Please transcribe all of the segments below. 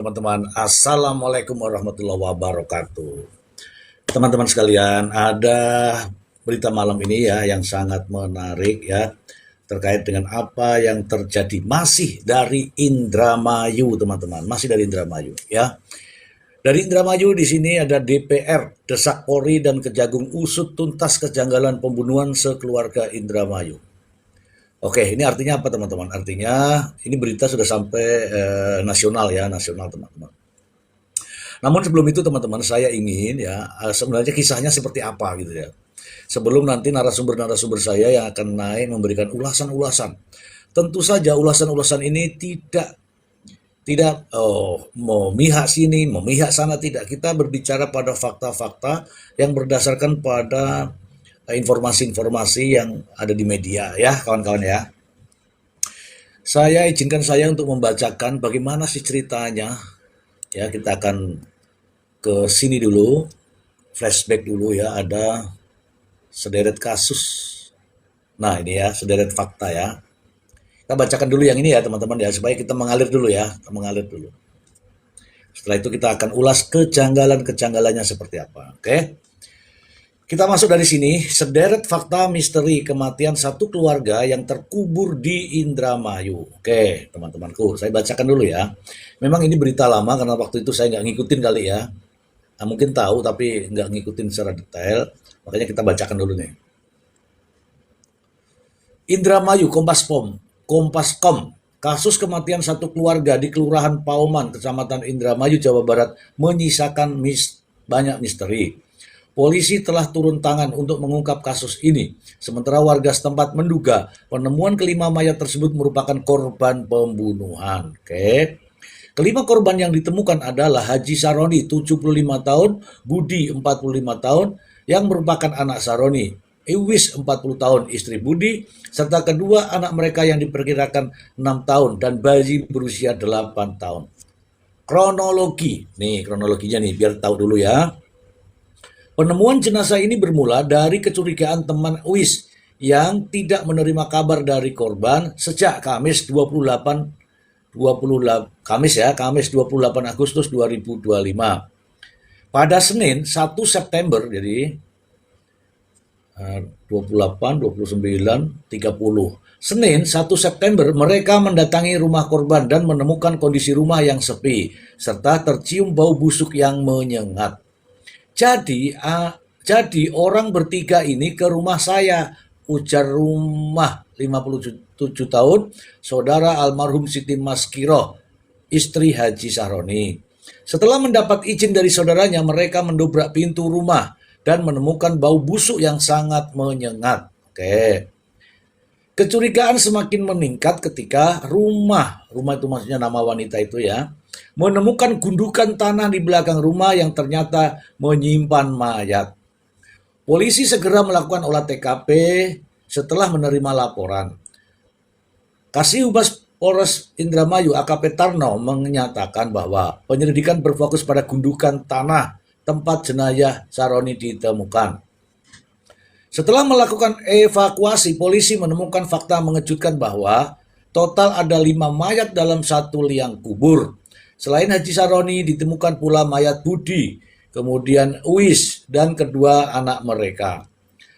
Teman-teman, Assalamualaikum warahmatullahi wabarakatuh. Teman-teman sekalian, ada berita malam ini ya yang sangat menarik ya terkait dengan apa yang terjadi masih dari Indramayu, teman-teman. Masih dari Indramayu ya. Dari Indramayu di sini ada DPR desak Polri dan Kejagung usut tuntas kejanggalan pembunuhan sekeluarga Indramayu. Oke, ini artinya apa teman-teman? Artinya ini berita sudah sampai nasional ya, nasional teman-teman. Namun sebelum itu teman-teman saya ingin ya sebenarnya kisahnya seperti apa gitu ya. Sebelum nanti narasumber-narasumber saya yang akan naik memberikan ulasan-ulasan. Tentu saja ulasan-ulasan ini tidak memihak sini, memihak sana, tidak. Kita berbicara pada fakta-fakta yang berdasarkan pada informasi-informasi yang ada di media ya, kawan-kawan ya. Saya izinkan saya untuk membacakan bagaimana sih ceritanya. Ya, kita akan ke sini dulu, flashback dulu ya, ada sederet kasus. Nah, ini ya, sederet fakta ya. Kita bacakan dulu yang ini ya, teman-teman ya, supaya kita mengalir dulu ya, kita mengalir dulu. Setelah itu kita akan ulas kejanggalan-kejanggalannya seperti apa. Oke? Kita masuk dari sini, sederet fakta misteri kematian satu keluarga yang terkubur di Indramayu. Oke, teman-temanku, saya bacakan dulu ya. Memang ini berita lama karena waktu itu saya nggak ngikutin kali ya. Nah, mungkin tahu tapi nggak ngikutin secara detail, makanya kita bacakan dulu nih. Indramayu Kompaskom, kasus kematian satu keluarga di Kelurahan Pauman, Kecamatan Indramayu, Jawa Barat menyisakan banyak misteri. Polisi telah turun tangan untuk mengungkap kasus ini, sementara warga setempat menduga penemuan kelima mayat tersebut merupakan korban pembunuhan. Oke. Kelima korban yang ditemukan adalah Haji Saroni, 75 tahun, Budi, 45 tahun, yang merupakan anak Saroni, Iwis, 40 tahun, istri Budi, serta kedua anak mereka yang diperkirakan 6 tahun dan bayi berusia 8 tahun. Kronologi, nih kronologinya nih, biar tahu dulu ya. Penemuan jenazah ini bermula dari kecurigaan teman Uis yang tidak menerima kabar dari korban sejak Kamis 28 Agustus 2025. Pada Senin 1 September, jadi 28, 29, 30. Senin 1 September mereka mendatangi rumah korban dan menemukan kondisi rumah yang sepi serta tercium bau busuk yang menyengat. Jadi orang bertiga ini ke rumah saya, ujar rumah 57 tahun, saudara almarhum Siti Maskiro, istri Haji Saroni. Setelah mendapat izin dari saudaranya, mereka mendobrak pintu rumah dan menemukan bau busuk yang sangat menyengat. Oke. Kecurigaan semakin meningkat ketika rumah itu maksudnya nama wanita itu ya, menemukan gundukan tanah di belakang rumah yang ternyata menyimpan mayat. Polisi segera melakukan olah TKP setelah menerima laporan. Kasih Polres Indramayu AKP Tarno menyatakan bahwa penyelidikan berfokus pada gundukan tanah tempat jenazah Saroni ditemukan. Setelah melakukan evakuasi, polisi menemukan fakta mengejutkan bahwa total ada 5 mayat dalam satu liang kubur. Selain Haji Saroni, ditemukan pula mayat Budi, kemudian Uis, dan kedua anak mereka.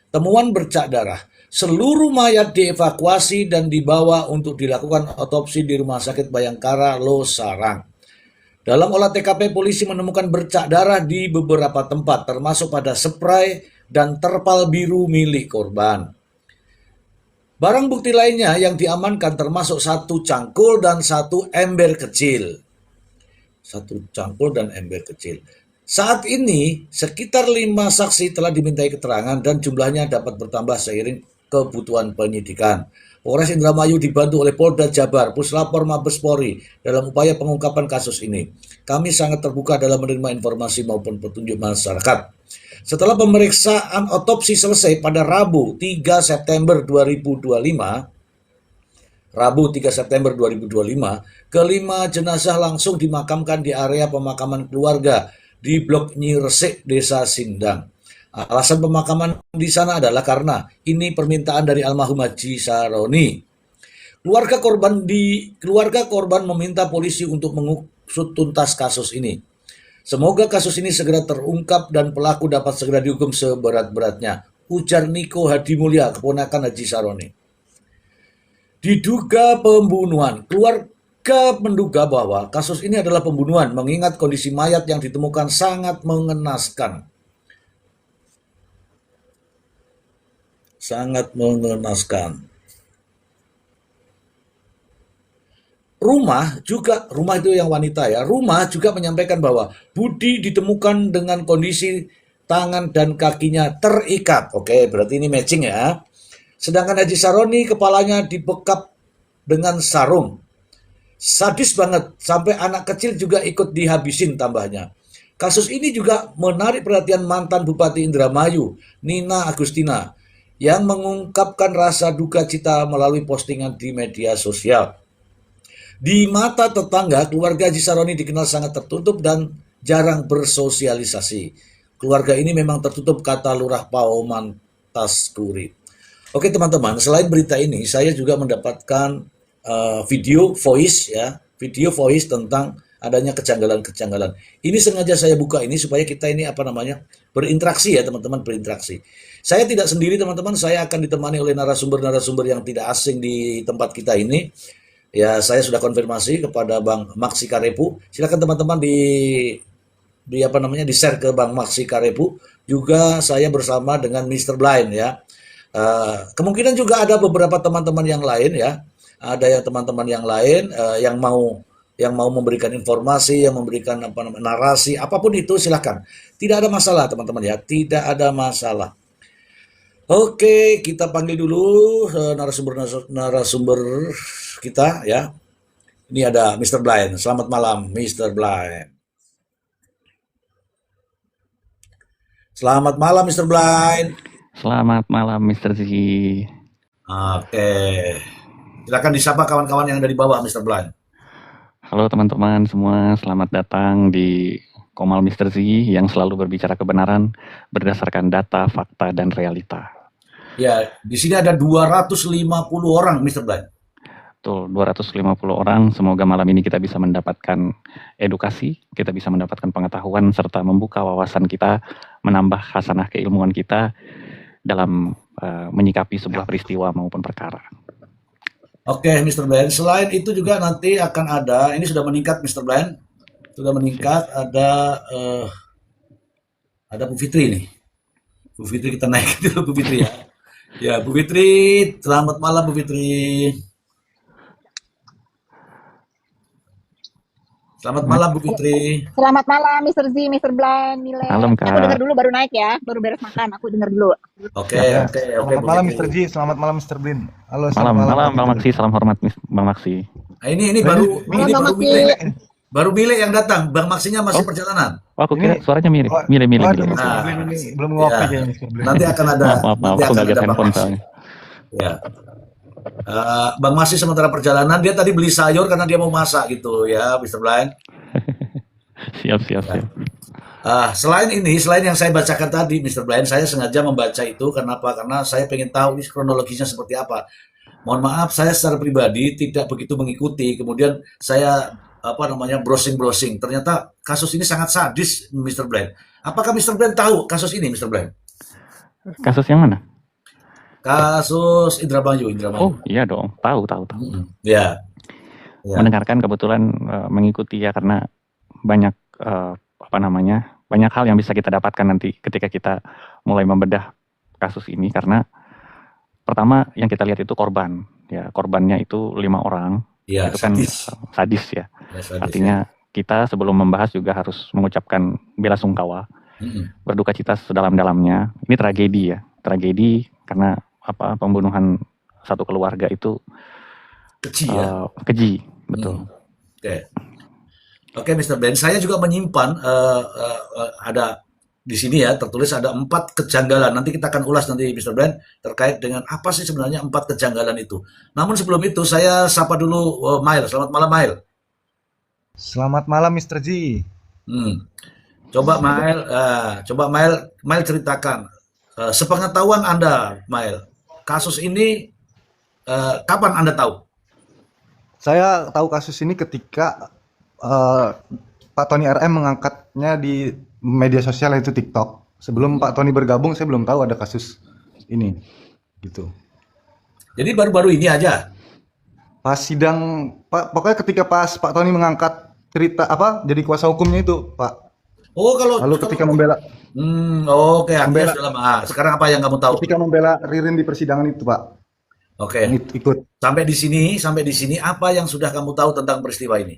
Temuan bercak darah. Seluruh mayat dievakuasi dan dibawa untuk dilakukan otopsi di Rumah Sakit Bayangkara Losarang. Dalam olah TKP, polisi menemukan bercak darah di beberapa tempat, termasuk pada spray dan terpal biru milik korban. Barang bukti lainnya yang diamankan termasuk satu cangkul dan satu ember kecil. Saat ini, sekitar 5 saksi telah dimintai keterangan dan jumlahnya dapat bertambah seiring kebutuhan penyidikan. Polres Indramayu dibantu oleh Polda Jabar, Puslapor Mabes Polri dalam upaya pengungkapan kasus ini. Kami sangat terbuka dalam menerima informasi maupun petunjuk masyarakat. Setelah pemeriksaan otopsi selesai pada Rabu 3 September 2025, kelima jenazah langsung dimakamkan di area pemakaman keluarga di Blok Nyi Resik, Desa Sindang. Alasan pemakaman di sana adalah karena ini permintaan dari almarhum Haji Saroni. Keluarga korban meminta polisi untuk mengusut tuntas kasus ini. Semoga kasus ini segera terungkap dan pelaku dapat segera dihukum seberat-beratnya, ujar Niko Hadimulya, keponakan Haji Saroni. Diduga pembunuhan. Keluarga menduga bahwa kasus ini adalah pembunuhan mengingat kondisi mayat yang ditemukan sangat mengenaskan. Sangat mengenaskan. Rumah itu yang wanita ya. Rumah juga menyampaikan bahwa Budi ditemukan dengan kondisi tangan dan kakinya terikat. Oke, berarti ini matching ya. Sedangkan Haji Saroni kepalanya dibekap dengan sarung. Sadis banget, sampai anak kecil juga ikut dihabisin tambahnya. Kasus ini juga menarik perhatian mantan Bupati Indramayu, Nina Agustina, yang mengungkapkan rasa duka cita melalui postingan di media sosial. Di mata tetangga, keluarga Haji Saroni dikenal sangat tertutup dan jarang bersosialisasi. Keluarga ini memang tertutup, kata Lurah Pauman Taskuri. Oke teman-teman, selain berita ini, saya juga mendapatkan video voice tentang adanya kejanggalan-kejanggalan. Ini sengaja saya buka ini supaya kita ini berinteraksi ya teman-teman, berinteraksi. Saya tidak sendiri teman-teman, saya akan ditemani oleh narasumber-narasumber yang tidak asing di tempat kita ini. Ya, saya sudah konfirmasi kepada Bang Maksi Karepu. Silakan teman-teman di share ke Bang Maksi Karepu. Juga saya bersama dengan Mr. Blind ya. Kemungkinan juga ada beberapa teman-teman yang lain ya. Ada yang teman-teman yang lain yang mau memberikan informasi, yang memberikan narasi, apapun itu silakan. Tidak ada masalah teman-teman ya, tidak ada masalah. Oke, kita panggil dulu narasumber kita ya. Ini ada Mr. Blind. Selamat malam, Mr. Blind. Selamat malam, Mr. Blind. Selamat malam, Mr. Z. Oke. Silakan disapa kawan-kawan yang ada di bawah, Mr. Blind. Halo teman-teman semua, selamat datang di Komal Mr. Z yang selalu berbicara kebenaran berdasarkan data, fakta, dan realita. Ya, di sini ada 250 orang, Mr. Blind. Betul, 250 orang. Semoga malam ini kita bisa mendapatkan edukasi, kita bisa mendapatkan pengetahuan, serta membuka wawasan kita, menambah khasanah keilmuan kita dalam menyikapi sebuah peristiwa maupun perkara. Oke, Mr. Blind. Selain itu juga nanti akan ada, ini sudah meningkat, Mr. Blind. Sudah meningkat, ada Bu Fitri nih. Bu Fitri, kita naik dulu Bu Fitri ya. Ya, Bu Fitri, selamat malam Bu Fitri. Selamat malam Bu Fitri. Selamat malam Mr. Z, Mr. Blind, Nile. Malam, Kak. Aku dengar dulu baru naik ya, baru beres makan, aku dengar dulu. Oke. Selamat malam Mr. Z, selamat malam Mr. Blind. Halo, Malam, Bang Maksi, salam hormat Bang Maksi. Nah, ini baru Bang Maksi. baru Mile yang datang. Bang Maksinya masih perjalanan. Oh, aku kira suaranya mirip. Milih. Waduh, Mr. Blind ini belum ngopi kayaknya Mr. Blind. Nanti akan ada. Maaf, nanti aku akan nggak lihat ada Bang handphone Maksi. soalnya. Ya. Bang Maksi sementara perjalanan, dia tadi beli sayur karena dia mau masak gitu ya, Mr. Blind. Siap. Selain yang saya bacakan tadi, Mr. Blind, saya sengaja membaca itu kenapa? Karena saya pengen tahu ini kronologisnya seperti apa. Mohon maaf, saya secara pribadi tidak begitu mengikuti. Kemudian saya browsing. Ternyata kasus ini sangat sadis, Mr. Blind. Apakah Mr. Blind tahu kasus ini, Mr. Blind? Kasus yang mana? Kasus Indramayu. Oh, iya dong. Tahu. Ya. Mendengarkan kebetulan mengikuti ya karena banyak banyak hal yang bisa kita dapatkan nanti ketika kita mulai membedah kasus ini, karena pertama yang kita lihat itu korban. Ya, korbannya itu 5 orang. Ya, itu kan sadis ya. Artinya kita sebelum membahas juga harus mengucapkan bela sungkawa, berduka cita sedalam-dalamnya. Ini tragedi ya, tragedi karena pembunuhan satu keluarga itu keji, betul. Oke, Mr. Ben, saya juga menyimpan ada di sini ya tertulis ada 4 kejanggalan. Nanti kita akan ulas nanti Mr. Ben terkait dengan apa sih sebenarnya 4 kejanggalan itu. Namun sebelum itu saya sapa dulu Mail. Selamat malam Mail. Selamat malam Mr. Z. Coba Mail ceritakan sepengetahuan Anda, Mail. Kasus ini kapan Anda tahu? Saya tahu kasus ini ketika eh, Pak Tony RM mengangkatnya di media sosial yaitu TikTok. Sebelum Pak Tony bergabung, saya belum tahu ada kasus ini, gitu. Jadi baru-baru ini aja. Pas sidang, Pak, pokoknya ketika pas Pak Tony mengangkat cerita apa, jadi kuasa hukumnya itu, Pak. Oh, kalau Lalu ketika membela, oke, artinya membela, sudah lama. Sekarang apa yang kamu tahu? ketika membela Ririn di persidangan itu, Pak, Oke. yang ikut. Sampai di sini apa yang sudah kamu tahu tentang peristiwa ini?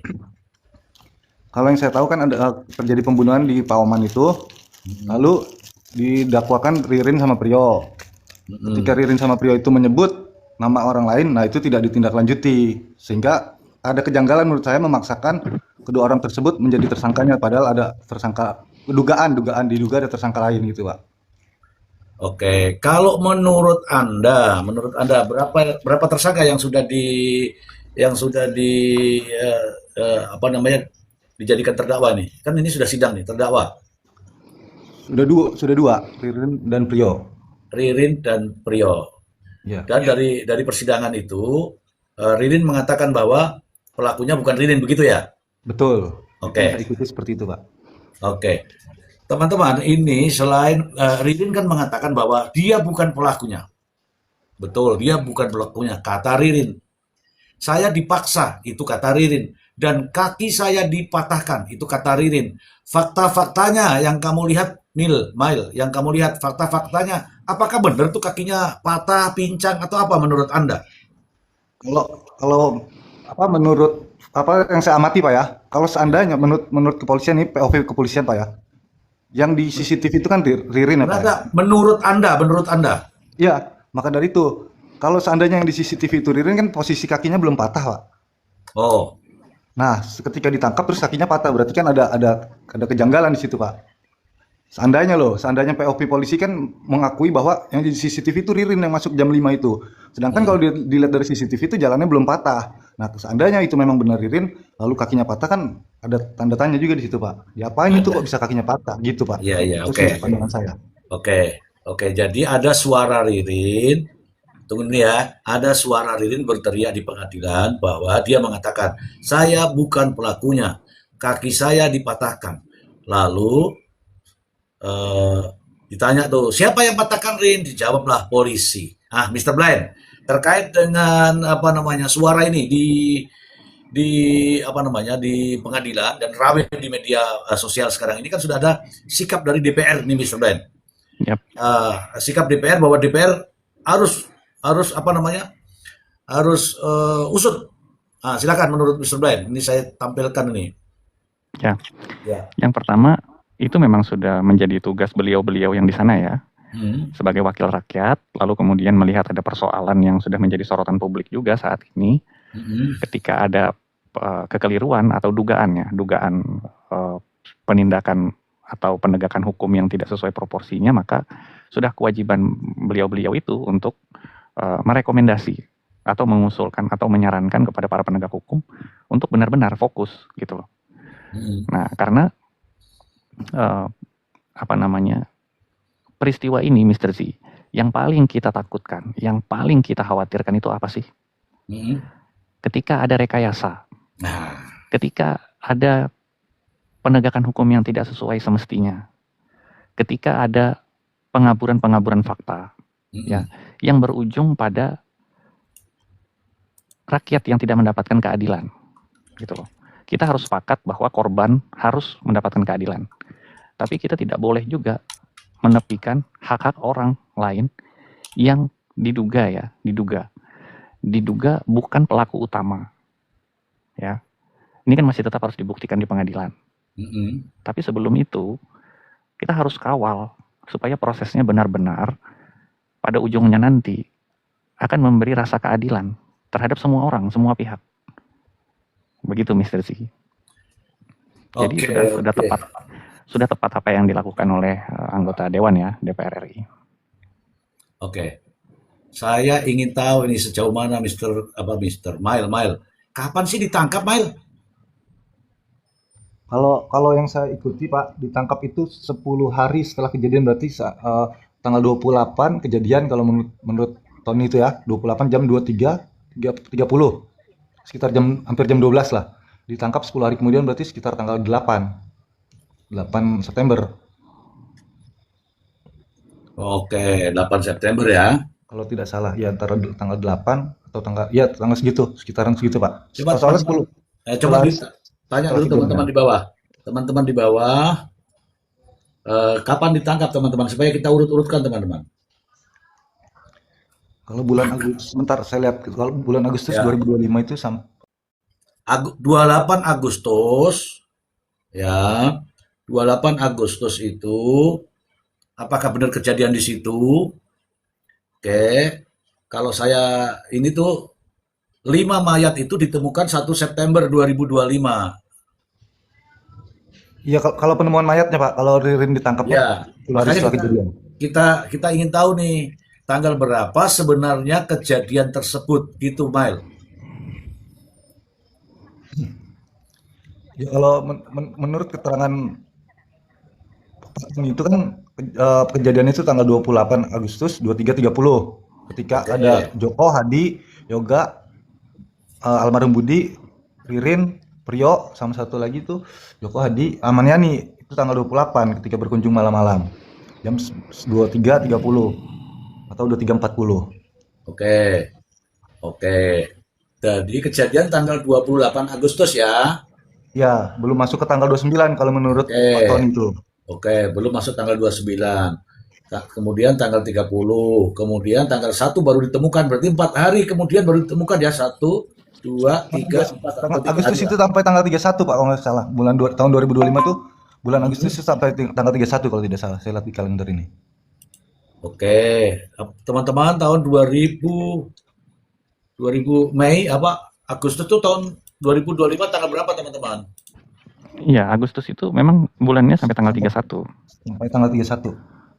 Kalau yang saya tahu kan ada terjadi pembunuhan di Paoman itu, lalu didakwakan Ririn sama Prio. Ketika Ririn sama Prio itu menyebut nama orang lain, nah itu tidak ditindaklanjuti, sehingga ada kejanggalan menurut saya memaksakan kedua orang tersebut menjadi tersangkanya, padahal ada tersangka dugaan diduga ada tersangka lain gitu, Pak. Oke, kalau menurut Anda berapa tersangka yang sudah apa namanya dijadikan terdakwa nih? Kan ini sudah sidang nih, terdakwa Sudah dua, Ririn dan Prio. Ririn dan Prio. Ya, Dan dari persidangan itu Ririn mengatakan bahwa pelakunya bukan Ririn, begitu ya? betul. Oke. Yang saya ikuti seperti itu, Pak. Oke. Teman-teman, ini selain Ririn kan mengatakan bahwa dia bukan pelakunya. Betul, dia bukan pelakunya, kata Ririn. Saya dipaksa, itu kata Ririn. Dan kaki saya dipatahkan, itu kata Ririn. Fakta-faktanya yang kamu lihat, Mail, yang kamu lihat fakta-faktanya, apakah benar tuh kakinya patah, pincang, atau apa menurut Anda? Kalau apa menurut apa yang saya amati, Pak ya, kalau seandainya menurut kepolisian ini POV kepolisian, Pak ya, yang di CCTV itu kan Ririn ya, Pak ya. Berada, menurut Anda. Iya, maka dari itu, kalau seandainya yang di CCTV itu Ririn kan posisi kakinya belum patah, Pak. Oh, Nah, ketika ditangkap terus kakinya patah, berarti kan ada kejanggalan di situ, Pak. Seandainya POV polisi kan mengakui bahwa yang di CCTV itu Ririn yang masuk jam 5 itu. Sedangkan kalau dilihat dari CCTV itu jalannya belum patah. Nah, seandainya itu memang benar Ririn, lalu kakinya patah kan ada tanda tanya juga di situ, Pak. Diapain itu kok bisa kakinya patah? Gitu, Pak. iya, Itu oke. sih pandangan saya. Oke. Jadi ada suara Ririn. Tunggu ini ya. Ada suara Ririn berteriak di pengadilan bahwa dia mengatakan, saya bukan pelakunya. Kaki saya dipatahkan. Lalu ditanya tuh, siapa yang patahkan Rin? Dijawablah polisi. Mr. Blind, terkait dengan apa namanya suara ini di apa namanya di pengadilan dan ramai di media sosial sekarang ini kan sudah ada sikap dari DPR nih, Mr. Blind. Yap. Sikap DPR bahwa DPR harus apa namanya harus usut. Silakan menurut Mr. Blind. Ini saya tampilkan ini. Ya. Ya. Yang pertama, itu memang sudah menjadi tugas beliau-beliau yang di sana ya, sebagai wakil rakyat, lalu kemudian melihat ada persoalan yang sudah menjadi sorotan publik juga saat ini, ketika ada kekeliruan atau dugaan penindakan atau penegakan hukum yang tidak sesuai proporsinya, maka sudah kewajiban beliau-beliau itu untuk merekomendasi atau mengusulkan atau menyarankan kepada para penegak hukum untuk benar-benar fokus gitu loh. Nah, karena peristiwa ini, Mr. Z, yang paling kita takutkan, yang paling kita khawatirkan itu apa sih? Ketika ada rekayasa, ketika ada penegakan hukum yang tidak sesuai semestinya, ketika ada pengaburan fakta, ya, yang berujung pada rakyat yang tidak mendapatkan keadilan, gitu loh. Kita harus sepakat bahwa korban harus mendapatkan keadilan. Tapi kita tidak boleh juga menepikan hak-hak orang lain yang diduga bukan pelaku utama. Ya. Ini kan masih tetap harus dibuktikan di pengadilan. Tapi sebelum itu, kita harus kawal supaya prosesnya benar-benar pada ujungnya nanti akan memberi rasa keadilan terhadap semua orang, semua pihak. Begitu, Mr. Z. Jadi sudah tepat apa yang dilakukan oleh anggota Dewan ya, DPR RI. Oke. Saya ingin tahu ini sejauh mana Mr. Mail. Kapan sih ditangkap, Mail? Kalau yang saya ikuti, Pak, ditangkap itu 10 hari setelah kejadian, berarti tanggal 28 kejadian kalau menurut Tony itu ya, 28 jam 23.30. Sekitar hampir jam 12 lah. ditangkap 10 hari kemudian berarti sekitar tanggal 8 September. Oke, 8 September ya. Kalau tidak salah, ya antara tanggal 8 atau tanggal segitu, sekitaran segitu, Pak. Coba Soalnya teman-teman, 10 coba hari ditanya setelah dulu teman-teman kejadian. di bawah. Teman-teman di bawah, kapan ditangkap teman-teman? Supaya kita urut-urutkan teman-teman. Kalau bulan Agustus, sebentar saya lihat. Kalau bulan Agustus Ya, 2025 itu 28 Agustus, ya, 28 Agustus itu, apakah benar kejadian di situ? Oke, kalau saya ini tuh 5 mayat itu ditemukan 1 September 2025. iya, kalau penemuan mayatnya, Pak. Kalau Ririn ditangkapnya Ya, 10 hari makanya setelah kita kejadian. kita kita ingin tahu nih tanggal berapa sebenarnya kejadian tersebut gitu, Mail. Ya, kalau menurut keterangan itu kan kejadian itu tanggal 28 Agustus 23.30 ketika ada Oke, Joko, Hadi, Yoga, almarhum Budi, Ririn, Priyo, sama satu lagi tuh Joko, Hadi, Amaniani itu tanggal 28 ketika berkunjung malam-malam jam 23.30 atau 23.40. oke, oke. Jadi kejadian tanggal 28 Agustus ya. Ya, belum masuk ke tanggal 29 kalau menurut Oke, Pak Tony itu. oke, belum masuk tanggal 29. Kemudian tanggal 30, kemudian tanggal 1 baru ditemukan. Berarti 4 hari kemudian baru ditemukan ya. 1, 2, 3, 4 atau 3 Agustus hari itu lah. sampai tanggal 31 Pak kalau nggak salah. Tahun 2025 tuh bulan Agustus itu sampai tanggal 31 kalau tidak salah. Saya lihat di kalender ini. Oke, teman-teman tahun 2000 Mei apa Agustus tuh tahun 2025 tanggal berapa teman-teman? Iya, Agustus itu memang bulannya sampai tanggal 31. Sampai tanggal 31.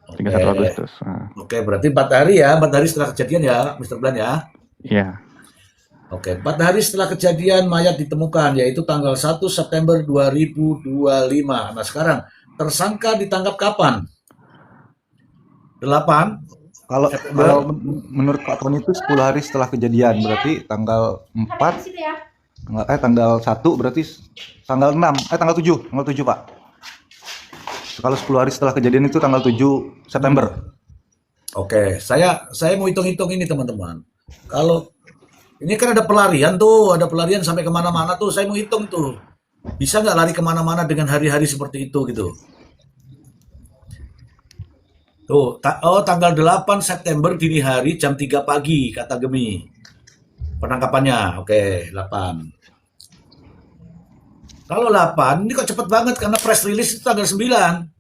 31 Oke, Agustus. Nah, oke berarti 4 hari ya, 4 hari setelah kejadian ya, Mr. Blan ya. iya, Oke, 4 hari setelah kejadian mayat ditemukan yaitu tanggal 1 September 2025. Nah sekarang tersangka ditangkap kapan? 8 Kalau September. menurut Pak Tony itu 10 hari setelah kejadian, berarti tanggal 4, tanggal 1 berarti tanggal 6, tanggal 7 Pak. Kalau 10 hari setelah kejadian itu tanggal 7 September. Oke, saya mau hitung-hitung ini teman-teman. Kalau ini kan ada pelarian sampai kemana-mana tuh. Saya mau hitung tuh, bisa nggak lari kemana-mana dengan hari-hari seperti itu gitu. Tuh, tanggal 8 September dini hari jam 3 pagi kata Gemi. Penangkapannya, oke, 8. Kalau 8, ini kok cepet banget karena press release itu tanggal 9.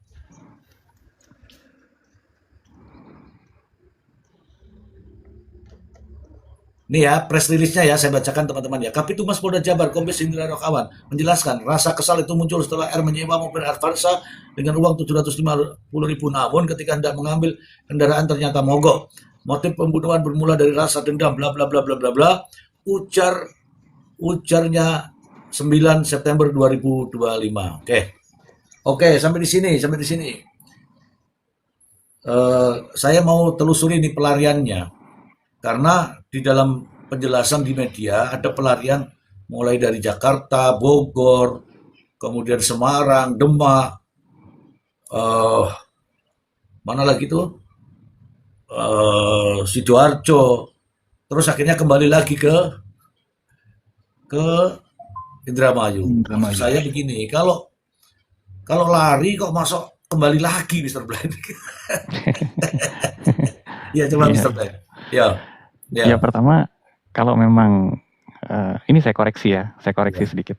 Ini ya, press release-nya ya, saya bacakan teman-teman ya. Kapitumas Polda Jabar, Kombes Indra Rokawan, menjelaskan rasa kesal itu muncul setelah R menyewa mobil Avanza dengan uang 750.000, namun ketika hendak mengambil kendaraan ternyata mogok. Motif pembunuhan bermula dari rasa dendam, bla bla bla bla bla bla. Ujarnya 9 September 2025. Oke, sampai di sini, saya mau telusuri nih pelariannya. Karena di dalam penjelasan di media ada pelarian mulai dari Jakarta, Bogor, kemudian Semarang, Demak, eh mana lagi tuh, Sidoarjo, terus akhirnya kembali lagi ke Indramayu. Maksud Indramayu. saya begini, kalau kalau lari kok masuk kembali lagi, Mr. Blind. Ya coba iya. Mr. Blind. Ya, Ya ya, pertama, kalau memang ini saya koreksi ya. sedikit.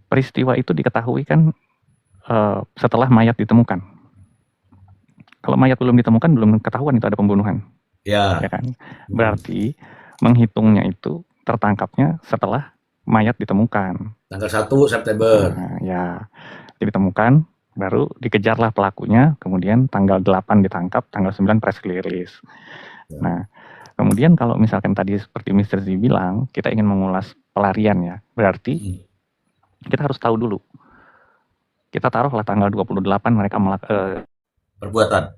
Peristiwa itu diketahui kan setelah mayat ditemukan. Kalau mayat belum ditemukan, belum ketahuan itu ada pembunuhan, ya Ya. kan? Berarti menghitungnya itu tertangkapnya setelah mayat ditemukan. Tanggal 1 September. Nah, ya, ditemukan, baru dikejarlah pelakunya, kemudian tanggal 8 ditangkap, tanggal 9 press release. Nah, kemudian kalau misalkan tadi seperti Mr. Z bilang, kita ingin mengulas pelarian ya, berarti kita harus tahu dulu. Kita taruhlah tanggal 28 mereka Perbuatan.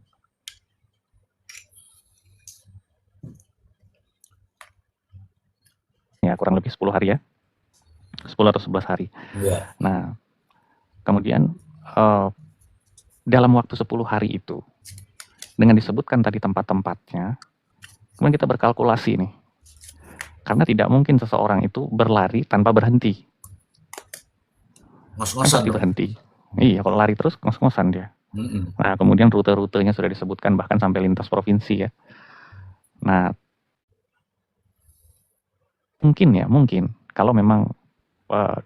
ya kurang lebih 10 hari ya. 10 atau 11 hari. Iya. Nah, kemudian dalam waktu 10 hari itu, dengan disebutkan tadi tempat-tempatnya, kemudian kita berkalkulasi nih. Karena tidak mungkin seseorang itu berlari tanpa berhenti. Kan Ngos-ngosan pasti dong. berhenti. Iya, kalau lari terus ngos-ngosan dia. Mm-mm. Nah, kemudian rute-rutenya sudah disebutkan bahkan sampai lintas provinsi ya. Nah, mungkin kalau memang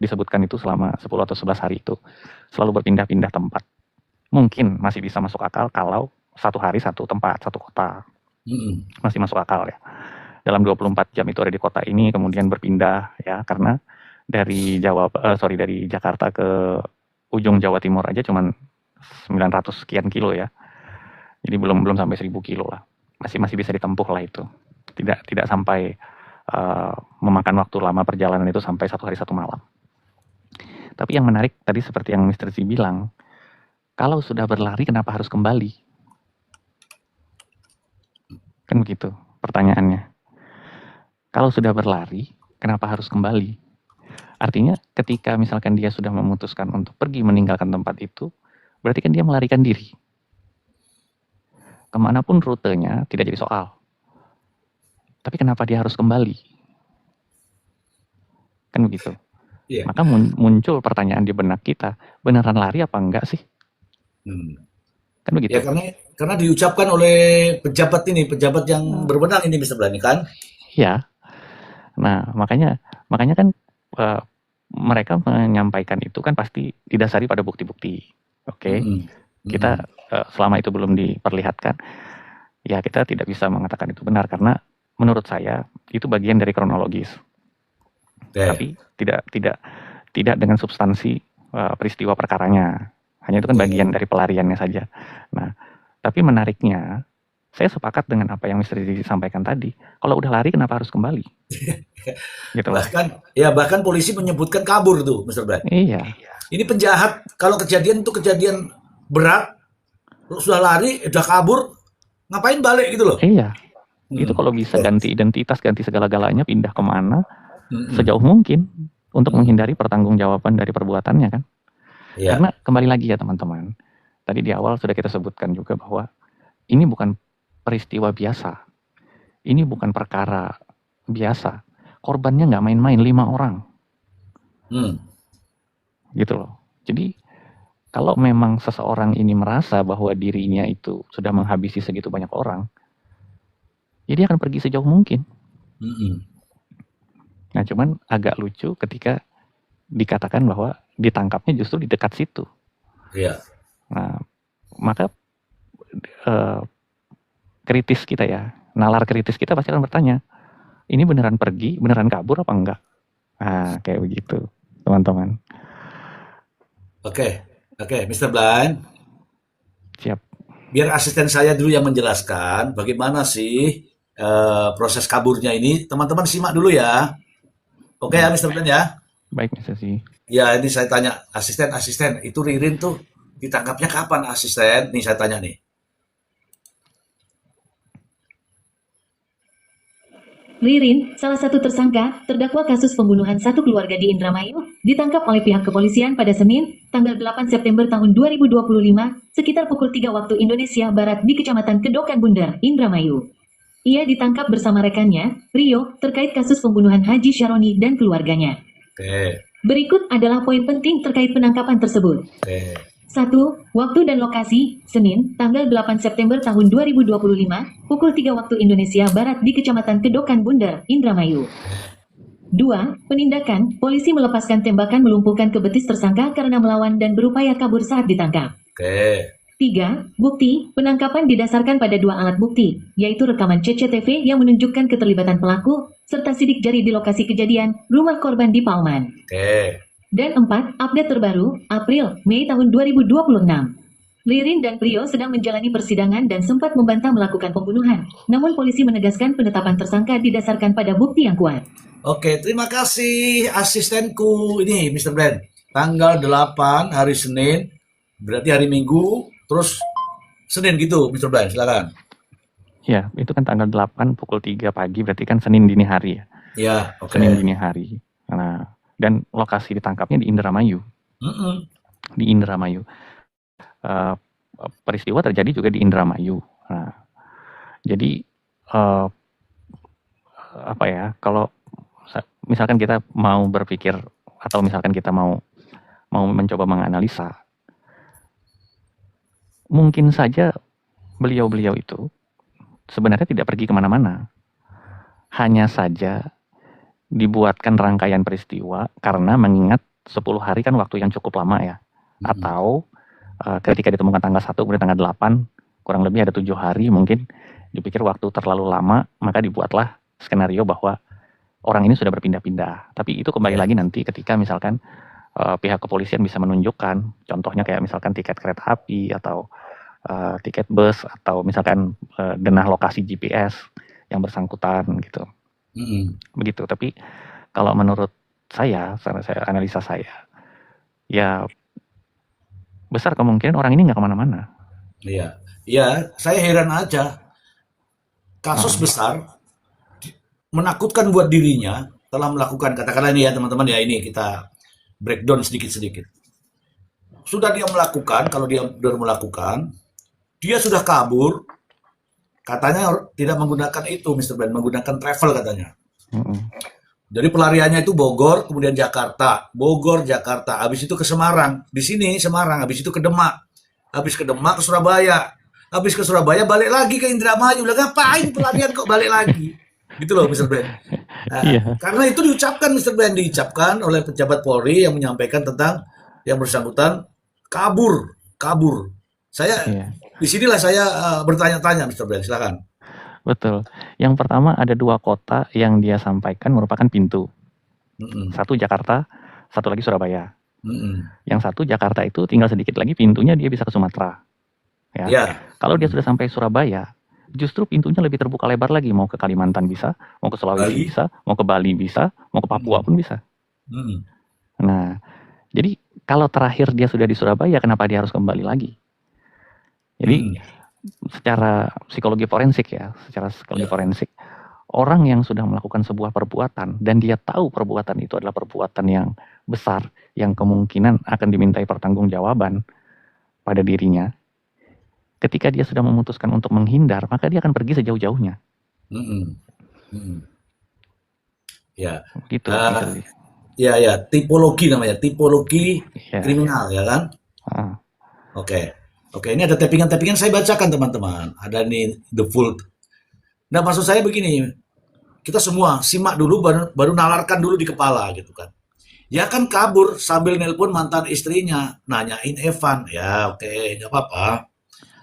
disebutkan itu selama 10 atau 11 hari itu selalu berpindah-pindah tempat. Mungkin masih bisa masuk akal kalau satu hari satu tempat, satu kota. Mm-mm. Masih masuk akal ya. Dalam 24 jam itu ada di kota ini, kemudian berpindah ya, karena dari dari Jakarta ke ujung Jawa Timur aja cuman 900 sekian kilo ya. Jadi belum sampai 1000 kilo lah. Masih bisa ditempuh lah itu. Tidak sampai memakan waktu lama perjalanan itu sampai 1 hari 1 malam. Tapi yang menarik tadi seperti yang Mr. Z bilang, kalau sudah berlari kenapa harus kembali? Kan begitu pertanyaannya. Kalau sudah berlari, kenapa harus kembali? Artinya ketika misalkan dia sudah memutuskan untuk pergi meninggalkan tempat itu, berarti kan dia melarikan diri. Kemanapun rutenya tidak jadi soal. Tapi kenapa dia harus kembali? Kan begitu. Iya. Maka muncul pertanyaan di benak kita, beneran lari apa enggak sih? Kan begitu. Ya karena diucapkan oleh pejabat yang berwenang ini Mr. Blani kan? Ya. Nah, makanya kan mereka menyampaikan itu kan pasti didasari pada bukti-bukti. Oke. Kita selama itu belum diperlihatkan, ya kita tidak bisa mengatakan itu benar karena menurut saya itu bagian dari kronologis. Tapi tidak dengan substansi peristiwa perkaranya. Hanya itu kan bagian dari pelariannya saja. Nah, tapi menariknya, saya sepakat dengan apa yang Mr. Didi sampaikan tadi. Kalau udah lari, kenapa harus kembali? Gitu loh. Bahkan polisi menyebutkan kabur tuh, Mr. Brian. Iya. Ini penjahat, kalau kejadian itu kejadian berat, sudah lari, udah kabur, ngapain balik gitu loh? Iya. Itu kalau bisa ganti identitas, ganti segala-galanya, pindah kemana, sejauh mungkin untuk menghindari pertanggungjawaban dari perbuatannya kan. Iya. Karena kembali lagi ya teman-teman, tadi di awal sudah kita sebutkan juga bahwa ini bukan peristiwa biasa, ini bukan perkara biasa. Korbannya nggak main-main, 5 orang, gitu loh. Jadi kalau memang seseorang ini merasa bahwa dirinya itu sudah menghabisi segitu banyak orang, ya dia akan pergi sejauh mungkin. Nah, cuman agak lucu ketika dikatakan bahwa ditangkapnya justru di dekat situ. Iya. Nah, maka kritis kita ya, nalar kritis kita pasti akan bertanya, ini beneran pergi, beneran kabur apa enggak? Nah, kayak begitu, teman-teman. Oke, Mr. Blind. Siap. Biar asisten saya dulu yang menjelaskan bagaimana sih proses kaburnya ini. Teman-teman simak dulu ya. Oke ya, Mr. Blind ya. Baik, Mr. Z. Ya, ini saya tanya, asisten, itu Ririn tuh ditangkapnya kapan, asisten? Nih saya tanya nih. Ririn, salah satu tersangka, terdakwa kasus pembunuhan satu keluarga di Indramayu, ditangkap oleh pihak kepolisian pada Senin, tanggal 8 September tahun 2025, sekitar pukul 3 waktu Indonesia Barat di Kecamatan Kedokan Bundar, Indramayu. Ia ditangkap bersama rekannya, Rio, terkait kasus pembunuhan Haji Syaroni dan keluarganya. Oke. Berikut adalah poin penting terkait penangkapan tersebut. Oke. 1. Waktu dan lokasi, Senin, tanggal 8 September tahun 2025, pukul 3 waktu Indonesia Barat di Kecamatan Kedokan Bundar, Indramayu. 2. Penindakan, polisi melepaskan tembakan melumpuhkan ke betis tersangka karena melawan dan berupaya kabur saat ditangkap. Oke. 3. Bukti, penangkapan didasarkan pada 2 alat bukti, yaitu rekaman CCTV yang menunjukkan keterlibatan pelaku, serta sidik jari di lokasi kejadian, rumah korban di Pauman. Oke. Dan 4. Update terbaru, April, Mei tahun 2026. Ririn dan Rio sedang menjalani persidangan dan sempat membantah melakukan pembunuhan. Namun polisi menegaskan penetapan tersangka didasarkan pada bukti yang kuat. Oke, terima kasih asistenku ini, Mr. Brand. Tanggal 8 hari Senin, berarti hari Minggu, terus Senin gitu, Mr. Brand, silakan. Ya, itu kan tanggal 8 pukul 3 pagi, berarti kan Senin dini hari ya. Ya, oke. Senin dini hari. Nah, dan lokasi ditangkapnya di Indramayu. Mm-mm. Di Indramayu. Eh, peristiwa terjadi juga di Indramayu. Nah, jadi apa ya? Kalau misalkan kita mau berpikir atau misalkan kita mau mencoba menganalisa, mungkin saja beliau-beliau itu sebenarnya tidak pergi kemana-mana. Hanya saja dibuatkan rangkaian peristiwa karena mengingat 10 hari kan waktu yang cukup lama ya. Atau ketika ditemukan tanggal 1 kemudian tanggal 8 kurang lebih ada 7 hari, mungkin dipikir waktu terlalu lama, maka dibuatlah skenario bahwa orang ini sudah berpindah-pindah. Tapi itu kembali lagi nanti ketika misalkan pihak kepolisian bisa menunjukkan, contohnya kayak misalkan tiket kereta api atau tiket bus atau misalkan denah lokasi GPS yang bersangkutan gitu. Begitu. Tapi kalau menurut saya analisa saya, ya besar kemungkinan orang ini nggak kemana-mana. Iya, ya saya heran aja. Kasus besar menakutkan buat dirinya telah melakukan, katakanlah ini ya teman-teman ya, ini kita breakdown sedikit-sedikit. Sudah dia melakukan, kalau dia sudah melakukan, dia sudah kabur, katanya tidak menggunakan itu, Mr. Ben, menggunakan travel katanya. Jadi pelariannya itu Bogor, kemudian Jakarta, Bogor, Jakarta, habis itu ke Semarang, di sini Semarang, habis itu ke Demak, habis ke Demak ke Surabaya, habis ke Surabaya balik lagi ke Indramayu. Lah ngapain pelarian kok balik lagi? Gitu loh, Mr. Ben. Nah, karena itu diucapkan, Mr. Ben, diucapkan oleh pejabat Polri yang menyampaikan tentang yang bersangkutan kabur. Saya disinilah saya bertanya-tanya, Mr. Ben, silakan. Betul. Yang pertama ada 2 kota yang dia sampaikan merupakan pintu. Satu Jakarta, satu lagi Surabaya. Yang satu Jakarta itu tinggal sedikit lagi pintunya dia bisa ke Sumatera. Ya. Kalau dia sudah sampai Surabaya, justru pintunya lebih terbuka lebar lagi. Mau ke Kalimantan bisa, mau ke Sulawesi bisa, mau ke Bali bisa, mau ke Papua pun bisa. Nah, jadi kalau terakhir dia sudah di Surabaya, kenapa dia harus kembali lagi? Jadi secara psikologi forensik ya, forensik, orang yang sudah melakukan sebuah perbuatan dan dia tahu perbuatan itu adalah perbuatan yang besar, yang kemungkinan akan dimintai pertanggungjawaban pada dirinya, ketika dia sudah memutuskan untuk menghindar, maka dia akan pergi sejauh-jauhnya. Ya. Gitu. Ya, tipologi namanya, tipologi kriminal ya kan? Oke, ini ada tappingan saya bacakan teman-teman. Ada nih the full. Nah, maksud saya begini, kita semua simak dulu baru nalarkan dulu di kepala gitu kan. Ya kan kabur sambil nelpon mantan istrinya, nanyain Evan. Ya oke, nggak apa-apa.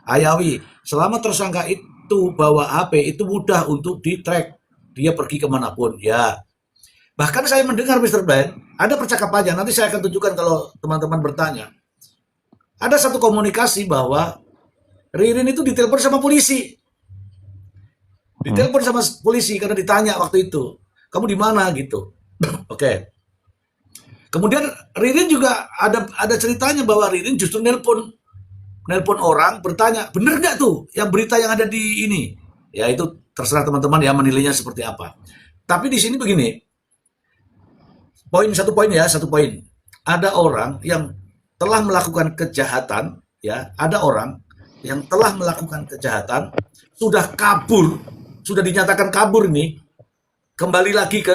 Ayawi, selama tersangka itu bawa HP, itu mudah untuk di-track. Dia pergi kemanapun, ya. Bahkan saya mendengar, Mr. Ben, ada percakapannya, nanti saya akan tunjukkan kalau teman-teman bertanya. Ada satu komunikasi bahwa Ririn itu ditelepon sama polisi. Ditelepon sama polisi karena ditanya waktu itu, kamu di mana gitu. Oke. Kemudian Ririn juga ada ceritanya bahwa Ririn justru nelpon orang bertanya, bener nggak tuh yang berita yang ada di ini? Ya itu terserah teman-teman ya menilainya seperti apa. Tapi di sini begini, satu poin. Ada orang yang telah melakukan kejahatan, ya, ada orang yang telah melakukan kejahatan, sudah kabur, sudah dinyatakan kabur nih, kembali lagi ke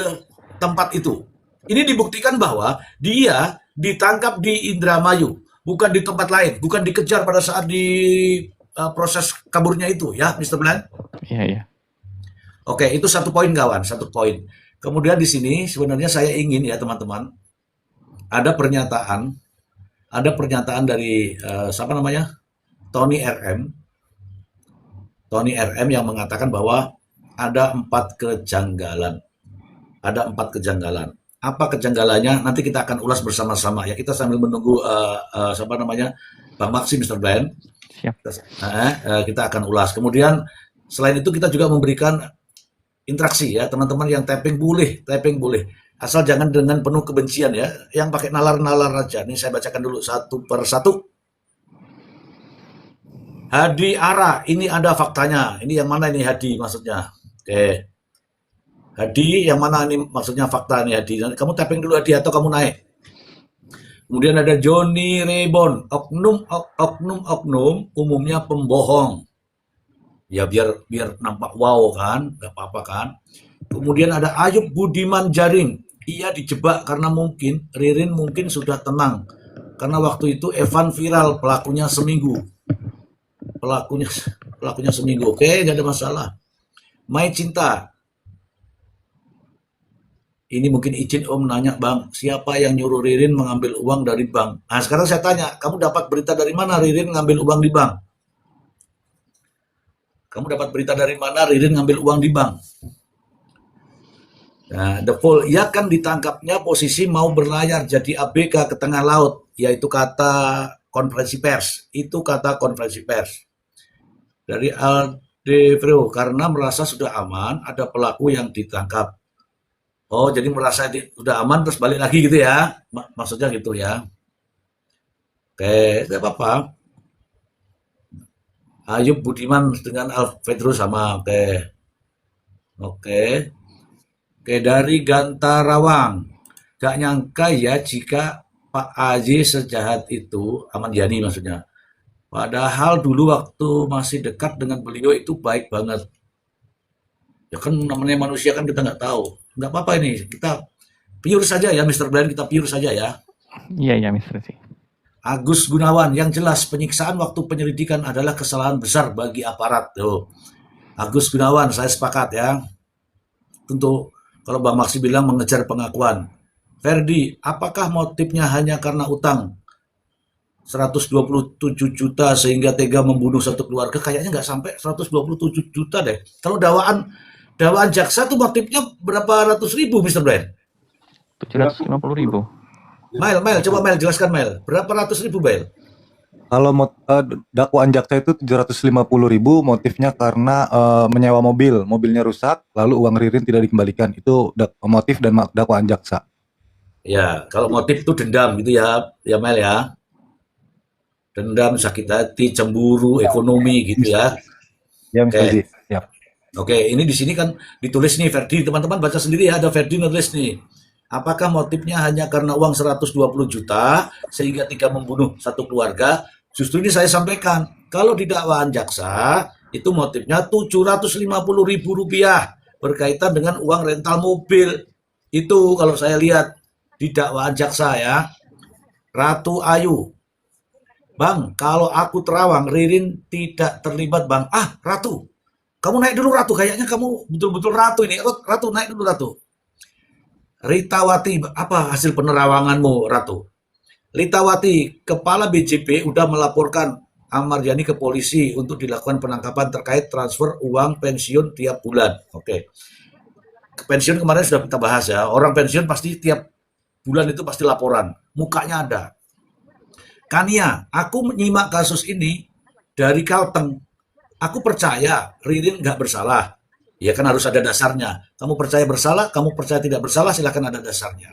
tempat itu. Ini dibuktikan bahwa dia ditangkap di Indramayu, bukan di tempat lain, bukan dikejar pada saat di proses kaburnya itu, ya, Mr. Blan? Iya. Oke, itu satu poin kawan, satu poin. Kemudian di sini sebenarnya saya ingin ya teman-teman, ada pernyataan dari siapa namanya? Tony RM yang mengatakan bahwa ada 4 kejanggalan. Apa kejanggalannya? Nanti kita akan ulas bersama-sama ya. Kita sambil menunggu Bang Maksi, Mr. Brian. Siap. Kita akan ulas. Kemudian selain itu kita juga memberikan interaksi ya, teman-teman yang tapping boleh. Asal jangan dengan penuh kebencian ya. Yang pakai nalar-nalar aja. Ini saya bacakan dulu satu per satu. Hadi Ara, ini ada faktanya. Ini yang mana ini Hadi maksudnya? Oke. Hadi, yang mana ini maksudnya fakta nih Hadi? Kamu tapping dulu Hadi atau kamu naik? Kemudian ada Johnny Rebon, oknum umumnya pembohong. Ya biar biar nampak wow kan, nggak apa-apa kan. Kemudian ada Ayub Budiman Jaring, ia dijebak karena mungkin Ririn mungkin sudah tenang karena waktu itu Evan viral pelakunya seminggu. Pelakunya pelakunya seminggu. Oke, nggak ada masalah. Mai Cinta, ini mungkin izin Om nanya Bang, siapa yang nyuruh Ririn mengambil uang dari bank? Nah sekarang saya tanya, kamu dapat berita dari mana Ririn ngambil uang di bank? Kamu dapat berita dari mana Ririn ngambil uang di bank? Nah, The Fall, ia kan ditangkapnya posisi mau berlayar jadi ABK ke tengah laut, yaitu kata konferensi pers. Itu kata konferensi pers. Dari Aldevro, karena merasa sudah aman, ada pelaku yang ditangkap. Oh, jadi merasa sudah aman terus balik lagi gitu ya? Maksudnya gitu ya? Oke, tidak apa-apa. Ayub Budiman dengan Alfredro sama, oke. Oke. Oke, dari Gantarawang. Gak nyangka ya jika Pak Aji sejahat itu, Ahmad Yani maksudnya. Padahal dulu waktu masih dekat dengan beliau itu baik banget. Ya kan namanya manusia kan kita nggak tahu. Nggak apa-apa ini, kita pure saja ya Mr. Brian, kita pure saja ya. Iya, Mr. C. Agus Gunawan, yang jelas penyiksaan waktu penyelidikan adalah kesalahan besar bagi aparat. Tuh. Agus Gunawan, saya sepakat ya. Tentu kalau Bang Maksi bilang mengejar pengakuan. Ferdi, apakah motifnya hanya karena utang 127 juta sehingga tega membunuh satu keluarga? Kayaknya nggak sampai 127 juta deh. Kalau dakwaan jaksa tuh motifnya berapa ratus ribu, Mr. Brian? 750.000. Mail, coba Mail, jelaskan Mail. Berapa ratus ribu, Mail? Kalau dakwaan jaksa itu 750.000, motifnya karena menyewa mobilnya rusak, lalu uang Ririn tidak dikembalikan. Itu motif dan dakwaan jaksa. Ya, kalau motif itu dendam gitu ya Mel ya. Dendam, sakit hati, cemburu, ekonomi gitu ya. Ya, Mr. Oke. Ji. Ya. Oke, ini di sini kan ditulis nih Ferdi, teman-teman baca sendiri ya, ada Ferdi nulis nih. Apakah motifnya hanya karena uang 120 juta sehingga tega membunuh satu keluarga? Justru ini saya sampaikan, kalau di dakwaan jaksa itu motifnya 750.000 rupiah berkaitan dengan uang rental mobil. Itu kalau saya lihat di dakwaan jaksa ya. Ratu Ayu, Bang, kalau aku terawang, Ririn tidak terlibat Bang. Ah, Ratu, kamu naik dulu Ratu, kayaknya kamu betul-betul Ratu ini. Ratu, naik dulu Ratu. Ritawati, apa hasil penerawanganmu Ratu? Ritawati, Kepala BJP udah melaporkan Ahmad Yani ke polisi untuk dilakukan penangkapan terkait transfer uang pensiun tiap bulan. Oke. Pensiun kemarin sudah kita bahas ya. Orang pensiun pasti tiap bulan itu pasti laporan. Mukanya ada. Kania, aku menyimak kasus ini dari Kalteng. Aku percaya Ririn nggak bersalah. Ya kan harus ada dasarnya. Kamu percaya bersalah, kamu percaya tidak bersalah, silakan ada dasarnya.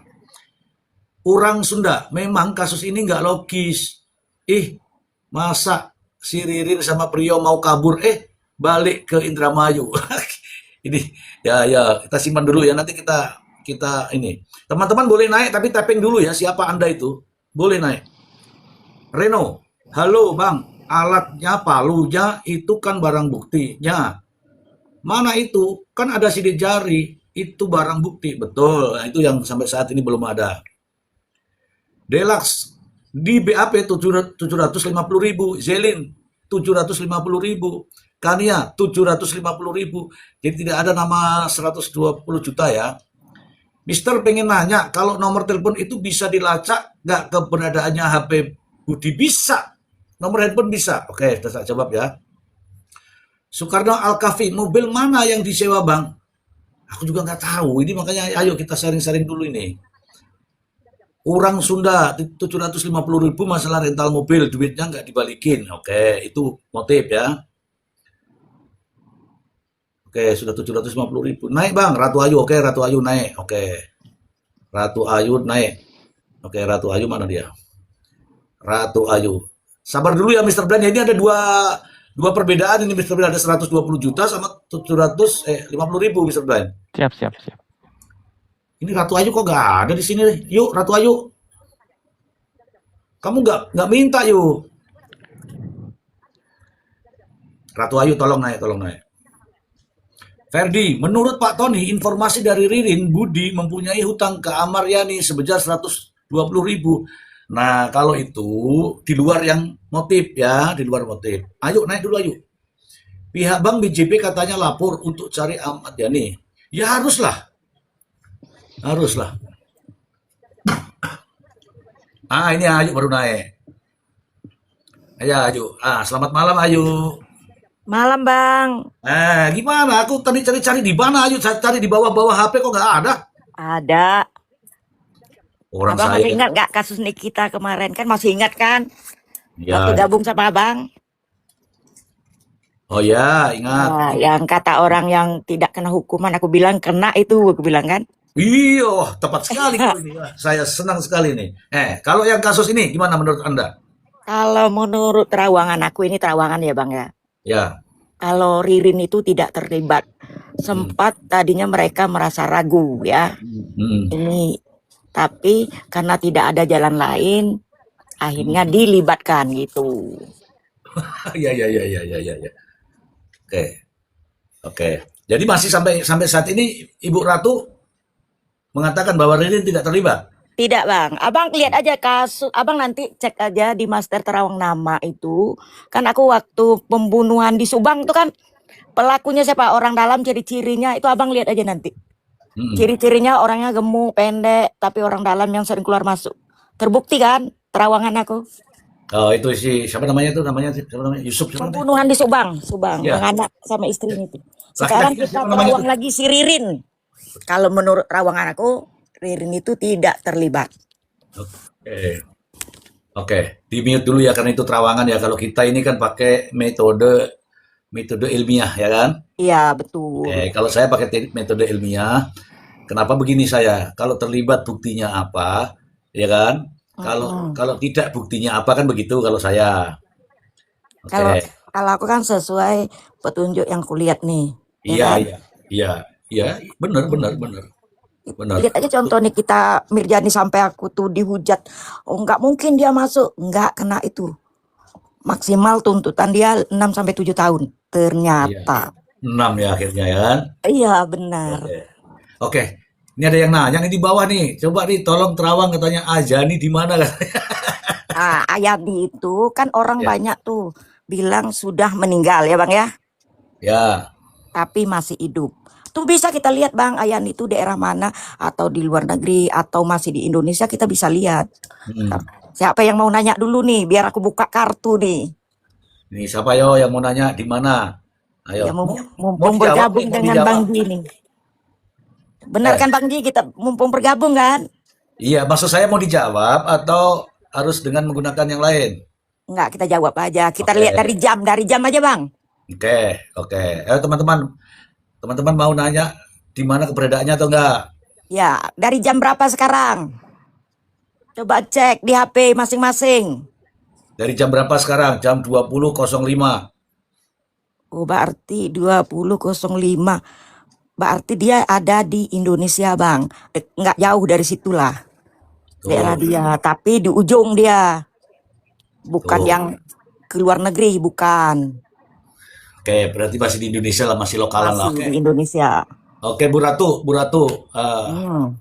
Orang Sunda, memang kasus ini nggak logis. Masa si Ririn sama Priyo mau kabur, balik ke Indramayu. Ini ya kita simpan dulu ya, nanti kita ini. Teman-teman boleh naik tapi tapping dulu ya, siapa Anda itu? Boleh naik. Reno, halo Bang, alatnya palunya itu kan barang buktinya. Mana itu? Kan ada sidik jari, itu barang bukti. Betul, nah, itu yang sampai saat ini belum ada. Deluxe, di BAP 750.000, Zelin 750.000, Kania 750.000. Jadi tidak ada nama 120 juta ya. Mister pengen nanya, kalau nomor telepon itu bisa dilacak nggak keberadaannya HP Budi? Bisa, nomor handphone bisa. Oke, saya jawab ya. Soekarno Al-Kafi, mobil mana yang disewa Bang? Aku juga nggak tahu, ini makanya ayo kita sharing-sharing dulu ini. Orang Sunda 750.000 masalah rental mobil, duitnya nggak dibalikin. Oke, itu motif ya. Oke, sudah 750.000. Naik Bang, Ratu Ayu. Oke, Ratu Ayu naik. Oke. Ratu Ayu naik. Oke, Ratu Ayu mana dia? Ratu Ayu. Sabar dulu ya Mr. Blan. Ini ada Dua perbedaan ini Mr. Blind, ada 120 juta sama 750.000 Mr. Blind. Siap, siap, siap. Ini Ratu Ayu kok nggak ada di sini? Yuk, Ratu Ayu. Kamu nggak minta yuk. Ratu Ayu tolong naik, tolong naik. Ferdi, menurut Pak Tony, informasi dari Ririn, Budi mempunyai hutang ke Amaryani sebesar 120.000. Nah, kalau itu di luar yang motif ya, di luar motif. Ayo naik dulu ayo. Pihak Bank BJP katanya lapor untuk cari Ahmad Yani. Ya haruslah. Haruslah. Ah, ini Ayu baru naik. Ayo, Ayu. Ah, selamat malam Ayu. Malam Bang, Gimana? Aku tadi cari-cari di mana Ayu? Cari di bawah-bawah HP kok nggak ada. ada. Orang Abang saya. masih ingat gak kasus Nikita kemarin kan? Masih ingat kan? Waktu Ya. gabung sama Abang. Oh ya, ingat. Nah, yang kata orang yang tidak kena hukuman, aku bilang kena itu, aku bilang kan. Iya, tepat sekali kalau ini. Wah, saya senang sekali nih. Kalau yang kasus ini gimana menurut Anda? Kalau menurut terawangan aku, ini terawangan ya Bang ya. Ya. Kalau Ririn itu tidak terlibat. Sempat tadinya mereka merasa ragu ya. Hmm. Ini, tapi karena tidak ada jalan lain, akhirnya dilibatkan gitu. Ya. Oke. Jadi masih sampai saat ini Ibu Ratu mengatakan bahwa Ririn tidak terlibat. Tidak Bang, Abang lihat aja kasus, Abang nanti cek aja di Master Terawang Nama itu. Kan aku waktu pembunuhan di Subang itu kan pelakunya siapa, orang dalam, ciri-cirinya itu Abang lihat aja nanti. Hmm. Ciri-cirinya orangnya gemuk, pendek, tapi orang dalam yang sering keluar masuk. Terbukti kan terawangan aku. Oh, itu siapa namanya itu? Siapa namanya? Yusuf siapa namanya? Pembunuhan di Subang, Ya. yang anak sama istrinya itu. Sekarang Laki-laki kita siapa namanya terawang itu? lagi si Ririn. Kalau menurut terawangan aku, Ririn itu tidak terlibat. Oke, di mute dulu ya karena itu terawangan ya. Kalau kita ini kan pakai metode ilmiah ya kan? Iya betul. Kalau saya pakai metode ilmiah, kenapa begini saya? Kalau terlibat buktinya apa, ya kan? Kalau tidak buktinya apa kan begitu kalau saya. Kalau Oke. kalau aku kan sesuai petunjuk yang kulihat nih. Ya kan? Iya, benar. Lihat aja contoh nih kita Mirjani sampai aku tuh dihujat. Oh nggak mungkin dia masuk. Nggak kena itu. Maksimal tuntutan dia 6 sampai 7 tahun. Ternyata. 6 ya akhirnya ya kan? Iya benar. Oke. Ini ada yang nanya nih di bawah nih. Coba nih tolong terawang katanya Ajani di mana katanya. Nah, Ayani itu kan orang Ya. banyak tuh bilang sudah meninggal ya Bang ya. Ya. Tapi masih hidup. Tuh bisa kita lihat Bang, Ayani itu daerah mana, atau di luar negeri, atau masih di Indonesia, kita bisa lihat. Hmm. Siapa yang mau nanya dulu nih, biar aku buka kartu nih. Ini siapa yo yang mau nanya di mana? Ayo. Ya, mumpung dijawab bergabung nih, mau dengan dijawab. Bang Ji nih. Benar kan Bang Ji, kita mumpung bergabung kan? Iya, maksud saya mau dijawab atau harus dengan menggunakan yang lain? Enggak, kita jawab aja. Kita Oke. lihat dari jam aja Bang. Oke. Teman-teman mau nanya di mana keberadaannya atau enggak? Ya, dari jam berapa sekarang? Coba cek di HP masing-masing. Dari jam berapa sekarang? Jam 20.05. Oh, berarti 20.05. Berarti dia ada di Indonesia, Bang. Nggak jauh dari situlah. Tuh. Daerah dia, tapi di ujung dia. Bukan Tuh. yang ke luar negeri, bukan. Oke, berarti masih di Indonesia lah, masih lokalan lah. Masih Oke. di Indonesia. Oke, Bu Ratu, Hmm.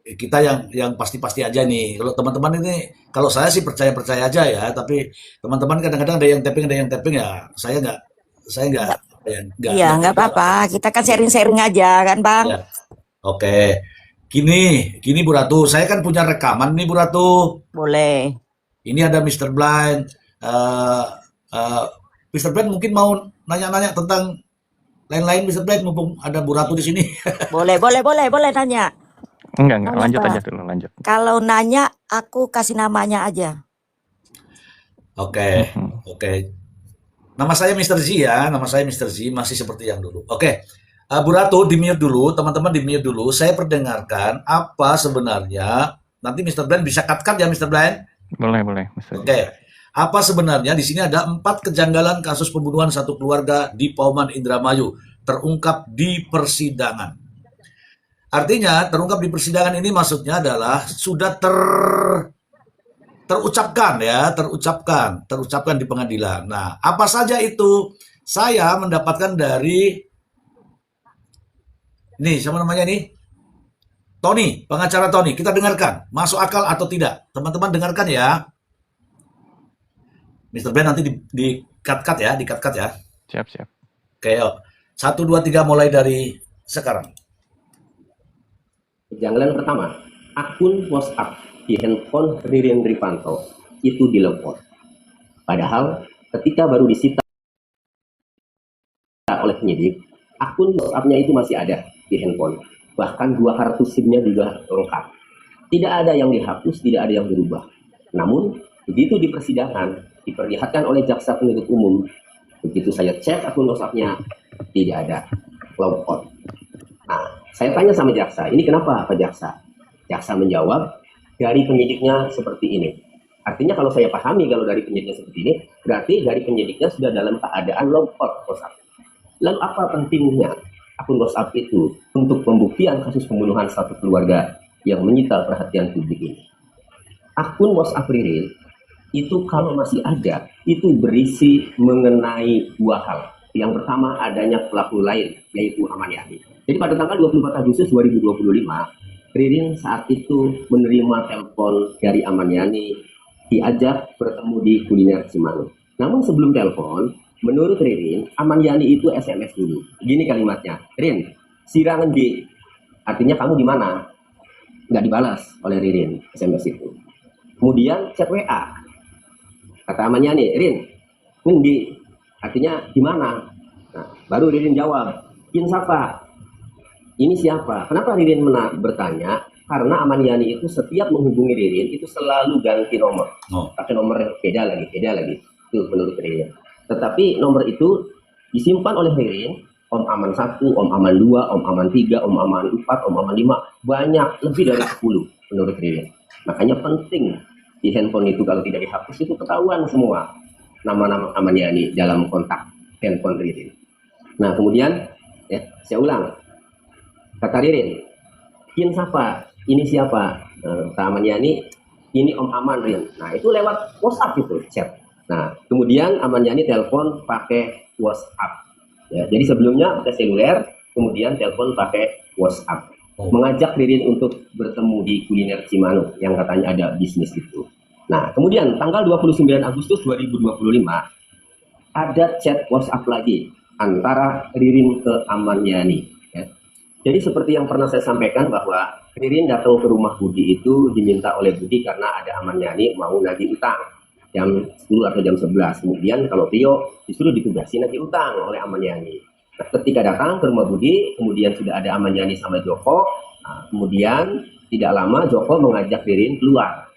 kita yang pasti-pasti aja nih. Kalau teman-teman ini, kalau saya sih percaya-percaya aja ya, tapi teman-teman kadang-kadang ada yang tapping ya. Saya nggak Iya, nggak apa-apa. Kita kan sharing-sharing aja kan, Bang? Ya. Oke. Gini Bu Ratu, saya kan punya rekaman nih Bu Ratu. Boleh. Ini ada Mr. Blind. Mr. Blind mungkin mau nanya-nanya tentang lain-lain Mr. Blind mumpung ada Bu Ratu di sini. Boleh nanya. Enggak, Nanya lanjut apa? aja dulu, lanjut. Kalau nanya, aku kasih namanya aja. Oke. Nama saya Mr. Z ya, masih seperti yang dulu. Oke. Bu Ratu di mute dulu, teman-teman di mute dulu. Saya perdengarkan apa sebenarnya. Nanti Mr. Blind bisa cut-cut ya Mr. Blind. Boleh, Mr. Oke. Apa sebenarnya di sini ada 4 kejanggalan kasus pembunuhan satu keluarga di Pauman Indramayu terungkap di persidangan. Artinya terungkap di persidangan ini maksudnya adalah sudah terucapkan ya, terucapkan di pengadilan. Nah, apa saja itu? Saya mendapatkan dari nih, siapa namanya nih? Tony, pengacara Tony. Kita dengarkan, masuk akal atau tidak? Teman-teman dengarkan ya. Mr. Ben nanti di cut ya, di-cut ya. Siap. Oke, yuk. 1, 2, 3 mulai dari sekarang. Kejanggalan pertama, akun WhatsApp di handphone Ririn Rifanto itu dilepon. Padahal ketika baru disita oleh penyidik, akun WhatsApp-nya itu masih ada di handphone. Bahkan 2 kartu SIM-nya juga lengkap. Tidak ada yang dihapus, tidak ada yang berubah. Namun, begitu di persidangan, diperlihatkan oleh jaksa penuntut umum, begitu saya cek akun WhatsApp-nya, tidak ada, log out. Nah, saya tanya sama jaksa, ini kenapa Pak Jaksa? Jaksa menjawab, dari penyidiknya seperti ini. Artinya kalau saya pahami kalau dari penyidiknya seperti ini, berarti dari penyidiknya sudah dalam keadaan log out WhatsApp. Lalu apa pentingnya akun WhatsApp itu untuk pembuktian kasus pembunuhan satu keluarga yang menyita perhatian publik ini? Akun WhatsApp Ririn itu kalau masih ada, itu berisi mengenai 2 hal. Yang pertama adanya pelaku lain, yaitu Aman Yani. Jadi pada tanggal 24 Agustus 2025, Ririn saat itu menerima telepon dari Aman Yani, diajak bertemu di kuliner Cimanuk. Namun sebelum telepon, menurut Ririn, Aman Yani itu SMS dulu. Gini kalimatnya, Rin, sirangan di, artinya kamu di mana? Nggak dibalas oleh Ririn SMS itu. Kemudian chat WA, kata Aman Yani, Rin, di, artinya di mana? Nah, baru Ririn jawab, Kin siapa? Ini siapa? Kenapa Ririn bertanya? Karena Aman Yani itu setiap menghubungi Ririn itu selalu ganti nomor. Pakai nomor beda lagi. Itu menurut Ririn. Tetapi nomor itu disimpan oleh Ririn, Om Aman 1, Om Aman 2, Om Aman 3, Om Aman 4, Om Aman 5, banyak, lebih dari 10 menurut Ririn. Makanya penting di handphone itu kalau tidak dihapus itu ketahuan semua nama-nama Aman Yani dalam kontak handphone Ririn. Nah kemudian ya saya ulang, kata Ririn, Kin siapa? Ini siapa? Kata Aman Yani, ini Om Aman Rin. Nah itu lewat WhatsApp itu chat. Nah kemudian Aman Yani telepon pakai WhatsApp. Ya, jadi sebelumnya pakai seluler, kemudian telepon pakai WhatsApp. Mengajak Ririn untuk bertemu di kuliner Cimanuk yang katanya ada bisnis itu. Nah, kemudian tanggal 29 Agustus 2025 ada chat WhatsApp lagi antara Ririn ke Aman Yani. Ya. Jadi seperti yang pernah saya sampaikan bahwa Ririn datang ke rumah Budi itu diminta oleh Budi karena ada Aman Yani mau nagih utang jam 10 atau jam 11. Kemudian kalau Tio disuruh ditugasi nagih utang oleh Aman Yani. Nah, ketika datang ke rumah Budi, kemudian sudah ada Aman Yani sama Joko. Nah, kemudian tidak lama Joko mengajak Ririn keluar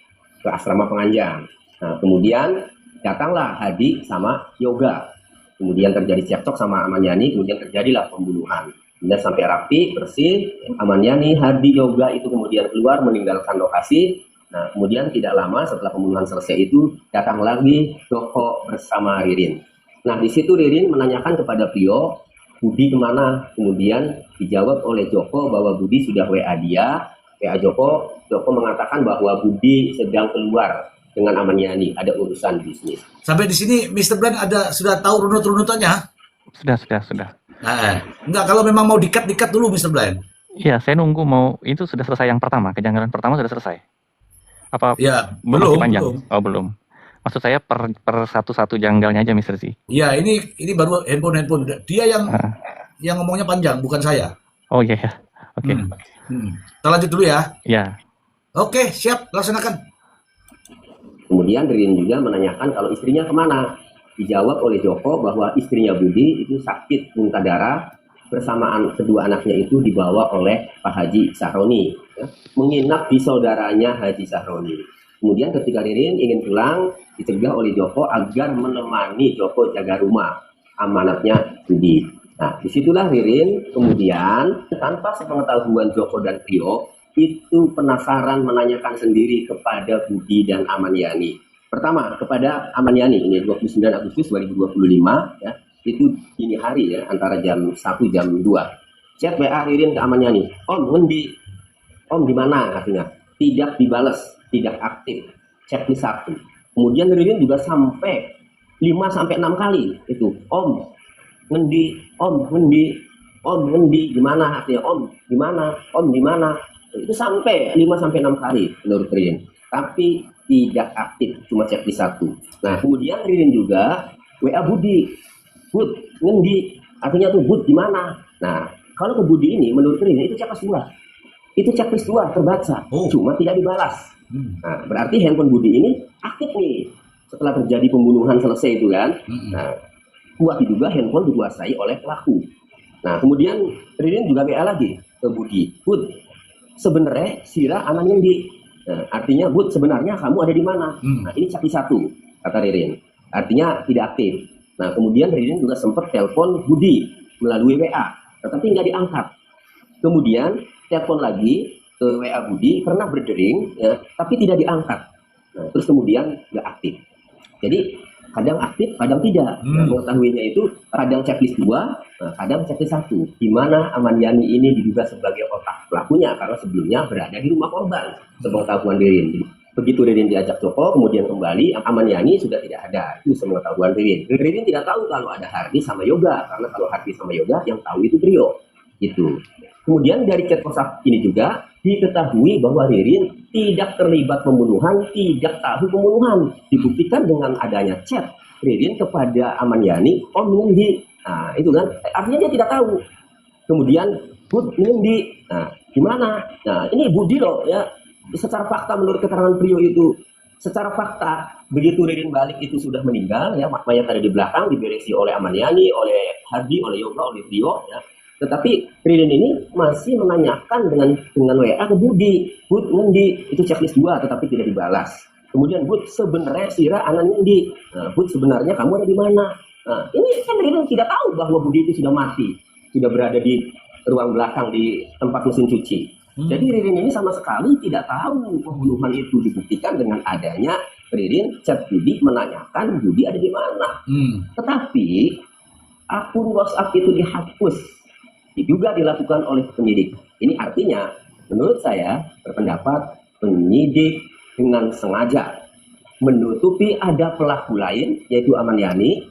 ke asrama Penganjang. Nah, kemudian datanglah Hadi sama Yoga. Kemudian terjadi cekcok sama Aman Yani, kemudian terjadilah pembunuhan. Kemudian sampai rapi, bersih, Aman Yani, Hadi, Yoga itu kemudian keluar meninggalkan lokasi. Nah, kemudian tidak lama setelah pembunuhan selesai itu datang lagi Joko bersama Ririn. Nah, di situ Ririn menanyakan kepada Prio, Budi kemana? Kemudian dijawab oleh Joko bahwa Budi sudah WA dia. WA Joko mengatakan bahwa Budi sedang keluar dengan Aman Yani, ada urusan bisnis. Sampai di sini Mr. Blan sudah tahu runut-runutannya? Sudah. Nah, enggak, kalau memang mau dikat dulu Mr. Blan. Iya, saya nunggu itu sudah selesai yang pertama, kejanggalan pertama sudah selesai. Apa? Ya, masih panjang? belum. Oh, belum. Maksud saya per satu-satu janggalnya aja, Mr. Z. Iya, ini baru handphone. Dia yang ngomongnya panjang, bukan saya. Oh iya ya. Oke. Kita lanjut dulu ya. Ya. Oke, siap, laksanakan. Kemudian Ririn juga menanyakan kalau istrinya kemana. Dijawab oleh Joko bahwa istrinya Budi itu sakit muntah darah, bersamaan kedua anaknya itu dibawa oleh Pak Haji Sahroni, ya, menginap di saudaranya Haji Sahroni. Kemudian ketika Ririn ingin pulang, dicegah oleh Joko agar menemani Joko jaga rumah, amanatnya Budi. Nah, disitulah Ririn kemudian tanpa sepengetahuan Joko dan Trio itu penasaran menanyakan sendiri kepada Budi dan Aman Yani. Pertama, kepada Aman Yani, ini 29 Agustus 2025, ya, itu dini hari ya, antara jam 1 jam 2. Chat WA Ririn ke Aman Yani, Om, ngendi? Om di mana? Artinya tidak dibales, tidak aktif, checklist 1. Kemudian Ririn juga sampai 5 sampai 6 kali itu, Om, ngendi? Om, ngendi? Om, ngendi? Gimana? Artinya Om, gimana? Om, di mana? Itu sampai 5 sampai 6 kali menurut Ririn. Tapi tidak aktif, cuma checklist 1. Nah, kemudian Ririn juga WA Budi, Bud, ngendi? Artinya tuh Bud di mana? Nah, kalau ke Budi ini menurut Ririn itu checklist 2. Itu checklist 2 terbaca, cuma tidak dibalas. Nah, berarti handphone Budi ini aktif nih setelah terjadi pembunuhan selesai itu kan. Nah, kuat diduga handphone dikuasai oleh pelaku. Nah, kemudian Ririn juga WA lagi ke Budi, Bud, sebenarnya Sira anak Ngendi. Nah, artinya Bud sebenarnya kamu ada di mana? Nah, ini checklist 1 kata Ririn. Artinya tidak aktif. Nah, kemudian Ririn juga sempat telepon Budi melalui WA, tetapi nggak diangkat. Kemudian telepon lagi ke WA Budi pernah berdering, ya, tapi tidak diangkat. Nah, terus kemudian nggak aktif. Jadi kadang aktif, kadang tidak. Nah, mengetahuinya itu kadang checklist 2, kadang checklist 1. Di mana Aman Yani ini diduga sebagai otak pelakunya karena sebelumnya berada di rumah korban. Sepengetahuan Ririn. Begitu Ririn diajak Joko, kemudian kembali, Aman Yani sudah tidak ada. Itu sepengetahuan Ririn. Ririn tidak tahu kalau ada Hardi sama Yoga, karena kalau Hardi sama Yoga yang tahu itu trio. Gitu. Kemudian dari chat WhatsApp ini juga diketahui bahwa Ririn tidak terlibat pembunuhan, tidak tahu pembunuhan. Dibuktikan dengan adanya chat Ririn kepada Aman Yani, Om ngendi? Nah, itu kan artinya dia tidak tahu. Kemudian Bud ngendi? Nah, gimana? Nah, ini Budi loh ya. Secara fakta menurut keterangan Prio itu, secara fakta begitu Ririn balik itu sudah meninggal ya, mayat ada di belakang diberesi oleh Aman Yani, oleh Hardi, oleh Yoga, oleh Prio ya. Tetapi Ririn ini masih menanyakan dengan WA ke Budi, Bud ngendi? Itu checklist 2 tetapi tidak dibalas. Kemudian Bud sebenarnya Sira anak ngendi? Nah, Bud sebenarnya kamu ada di mana? Nah, ini kan Ririn tidak tahu bahwa Budi itu sudah mati, sudah berada di ruang belakang di tempat mesin cuci. Jadi Ririn ini sama sekali tidak tahu pembunuhan itu. Dibuktikan dengan adanya Ririn chat Budi menanyakan Budi ada di mana. Tetapi akun WhatsApp itu dihapus. Diduga dilakukan oleh penyidik. Ini artinya, menurut saya berpendapat penyidik dengan sengaja menutupi ada pelaku lain, yaitu Aman Yani,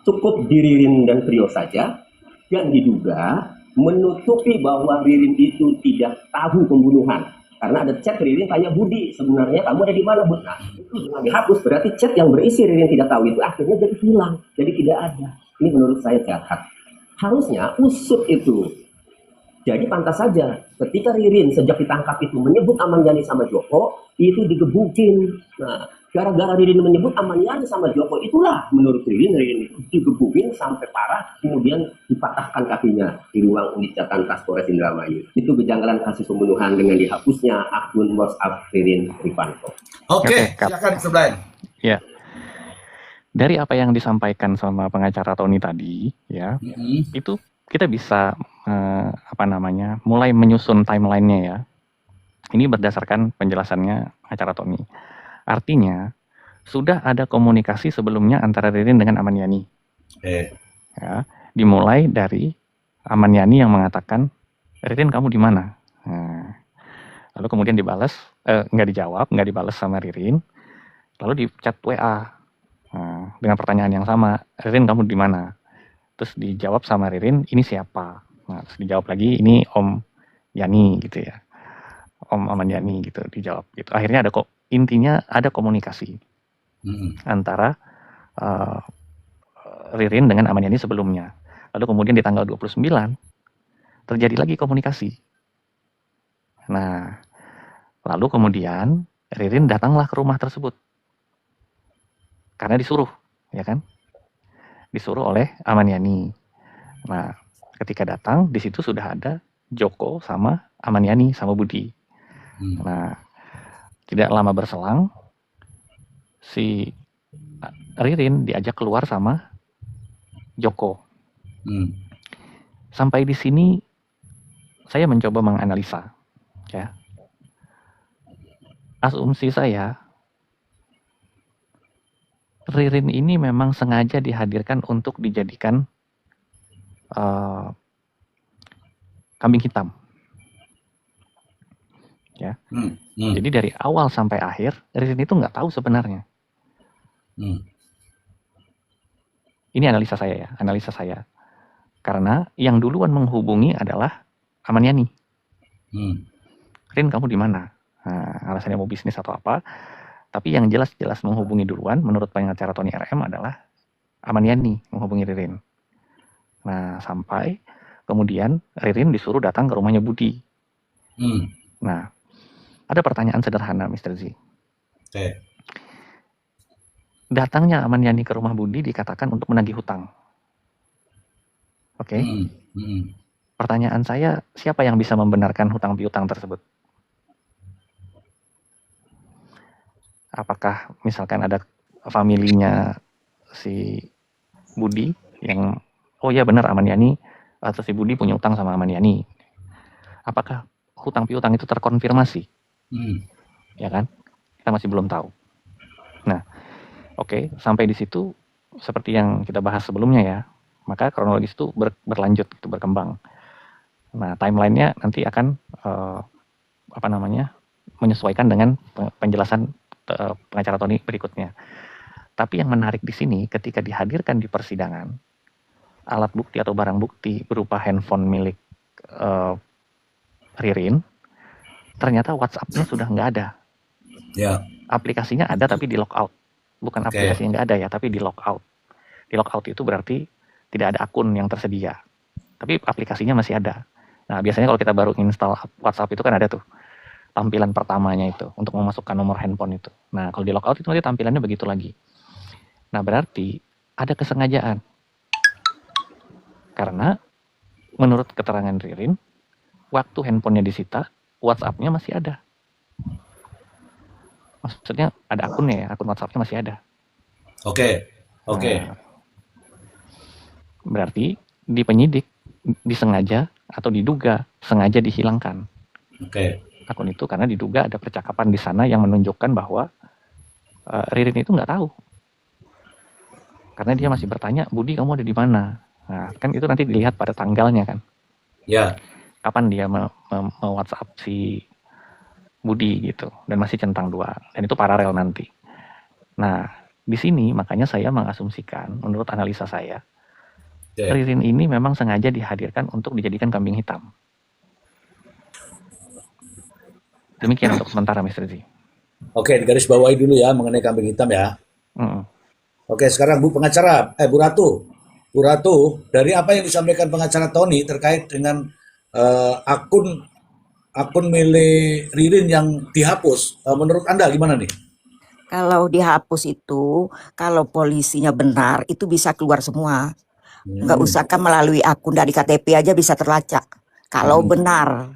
cukup di Ririn dan Prio saja, dan diduga menutupi bahwa Ririn itu tidak tahu pembunuhan. Karena ada chat Ririn tanya Budi, sebenarnya kamu ada di mana, Bud? Nah, itu dengan dihapus, berarti chat yang berisi Ririn tidak tahu itu akhirnya jadi hilang, jadi tidak ada. Ini menurut saya jahat. Harusnya usut itu. Jadi pantas saja ketika Ririn sejak ditangkap itu menyebut Aman Yani sama Joko, itu digebukin. Nah, gara-gara Ririn menyebut Aman Yani sama Joko, itulah menurut Ririn itu digebukin sampai parah, kemudian dipatahkan kakinya di ruang unit jatan Polres Indramayu. Itu kejanggalan kasus pembunuhan dengan dihapusnya akun WhatsApp Ririn Rifanto. Oke, silakan Sebelum. Ya. Dari apa yang disampaikan sama pengacara Tony tadi, ya, itu kita bisa mulai menyusun timelinenya ya. Ini berdasarkan penjelasannya pengacara Tony. Artinya sudah ada komunikasi sebelumnya antara Ririn dengan Aman Yani. Ya, dimulai dari Aman Yani yang mengatakan, Ririn kamu di mana? Nah, lalu kemudian dibalas, nggak dijawab, nggak dibalas sama Ririn. Lalu di chat WA. Nah, dengan pertanyaan yang sama, Ririn kamu di mana? Terus dijawab sama Ririn, ini siapa? Nah, terus dijawab lagi, ini Om Yani gitu ya, Om Aman Yani gitu dijawab. Gitu. Akhirnya intinya ada komunikasi antara Ririn dengan Aman Yani sebelumnya. Lalu kemudian di tanggal 29 terjadi lagi komunikasi. Nah, lalu kemudian Ririn datanglah ke rumah tersebut. Karena disuruh, ya kan? Disuruh oleh Aman Yani. Nah, ketika datang, di situ sudah ada Joko sama Aman Yani sama Budi. Nah, tidak lama berselang, si Ririn diajak keluar sama Joko. Sampai di sini, saya mencoba menganalisa, ya. Asumsi saya, Ririn ini memang sengaja dihadirkan untuk dijadikan kambing hitam. Ya. Jadi dari awal sampai akhir, Ririn itu nggak tahu sebenarnya. Ini analisa saya. Karena yang duluan menghubungi adalah Aman Yani. Rin, kamu di mana? Nah, alasannya mau bisnis atau apa. Tapi yang jelas-jelas menghubungi duluan, menurut pengacara Tony RM adalah Aman Yani menghubungi Ririn. Nah, sampai kemudian Ririn disuruh datang ke rumahnya Budi. Nah, ada pertanyaan sederhana, Mr. Z. Datangnya Aman Yani ke rumah Budi dikatakan untuk menagih hutang. Oke. Pertanyaan saya, siapa yang bisa membenarkan hutang piutang tersebut? Apakah misalkan ada familinya si Budi yang, oh ya benar Aman Yani atau si Budi punya hutang sama Aman Yani. Apakah hutang piutang itu terkonfirmasi? Ya kan? Kita masih belum tahu. Nah, oke, sampai di situ seperti yang kita bahas sebelumnya ya, maka kronologis itu berlanjut, itu berkembang. Nah, timelinenya nanti akan menyesuaikan dengan penjelasan pengacara Tony berikutnya. Tapi yang menarik di sini, ketika dihadirkan di persidangan, alat bukti atau barang bukti berupa handphone milik Ririn, ternyata WhatsApp-nya sudah nggak ada. Ya. Aplikasinya ada tapi di lockout. Bukan aplikasi yang nggak ada ya, tapi di lockout. Di lockout itu berarti tidak ada akun yang tersedia. Tapi aplikasinya masih ada. Nah, biasanya kalau kita baru install WhatsApp itu kan ada tuh tampilan pertamanya itu untuk memasukkan nomor handphone itu. Nah, kalau di lockout itu nanti tampilannya begitu lagi. Nah, berarti ada kesengajaan. Karena menurut keterangan Ririn, waktu handphonenya disita, WhatsApp-nya masih ada. Maksudnya ada akunnya ya, akun WhatsApp-nya masih ada. Oke. Nah, berarti di penyidik disengaja atau diduga sengaja dihilangkan. Akun itu karena diduga ada percakapan di sana yang menunjukkan bahwa Ririn itu nggak tahu. Karena dia masih bertanya, Budi kamu ada di mana? Nah, kan itu nanti dilihat pada tanggalnya kan. Ya. Kapan dia WhatsApp si Budi gitu, dan masih centang 2, dan itu paralel nanti. Nah, di sini makanya saya mengasumsikan, menurut analisa saya, Ririn ini memang sengaja dihadirkan untuk dijadikan kambing hitam. Demikian untuk sementara, Mr. Z. Oke, digaris bawahi dulu ya mengenai kambing hitam ya. Oke, sekarang Bu pengacara, Bu Ratu. Bu Ratu, dari apa yang disampaikan pengacara Tony terkait dengan akun milik Ririn yang dihapus, menurut Anda gimana nih? Kalau dihapus itu, kalau polisinya benar, itu bisa keluar semua. Nggak usah kan melalui akun dari KTP aja bisa terlacak. Kalau benar.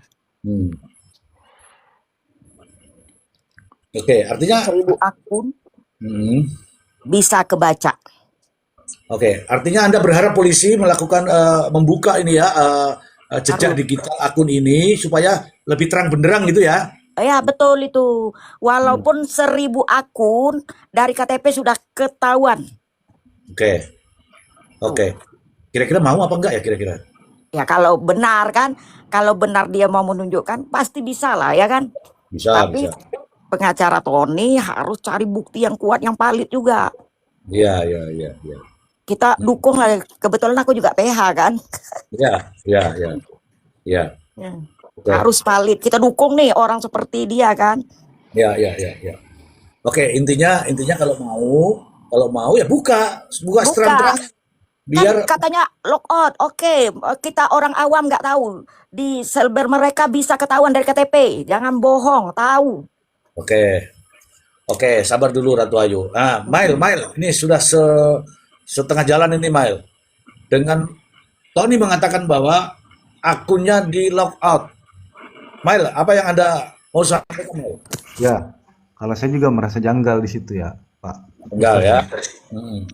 Oke, artinya 1000 akun bisa kebaca. Oke, artinya Anda berharap polisi melakukan membuka ini ya jejak digital akun ini supaya lebih terang benderang gitu ya? Ya betul itu. Walaupun 1000 akun dari KTP sudah ketahuan. Oke. Kira-kira mau apa enggak ya kira-kira? Ya kalau benar kan, kalau benar dia mau menunjukkan pasti bisa lah ya kan. Tapi pengacara Tony harus cari bukti yang kuat, yang valid juga. Iya. Kita dukung lah, kebetulan aku juga PH kan. Iya. Harus valid, kita dukung nih orang seperti dia kan. Iya. Oke, intinya kalau mau ya buka terang-terang. Biar kan katanya lockout, oke, kita orang awam nggak tahu. Di server mereka bisa ketahuan dari KTP, jangan bohong, tahu. Oke, sabar dulu Ratu Ayu. Nah, Mail, ini sudah setengah jalan ini Mail. Dengan Tony mengatakan bahwa akunnya di lockout. Mail, apa yang Anda mau sampaikan? Ya, kalau saya juga merasa janggal di situ ya, Pak. Janggal ya.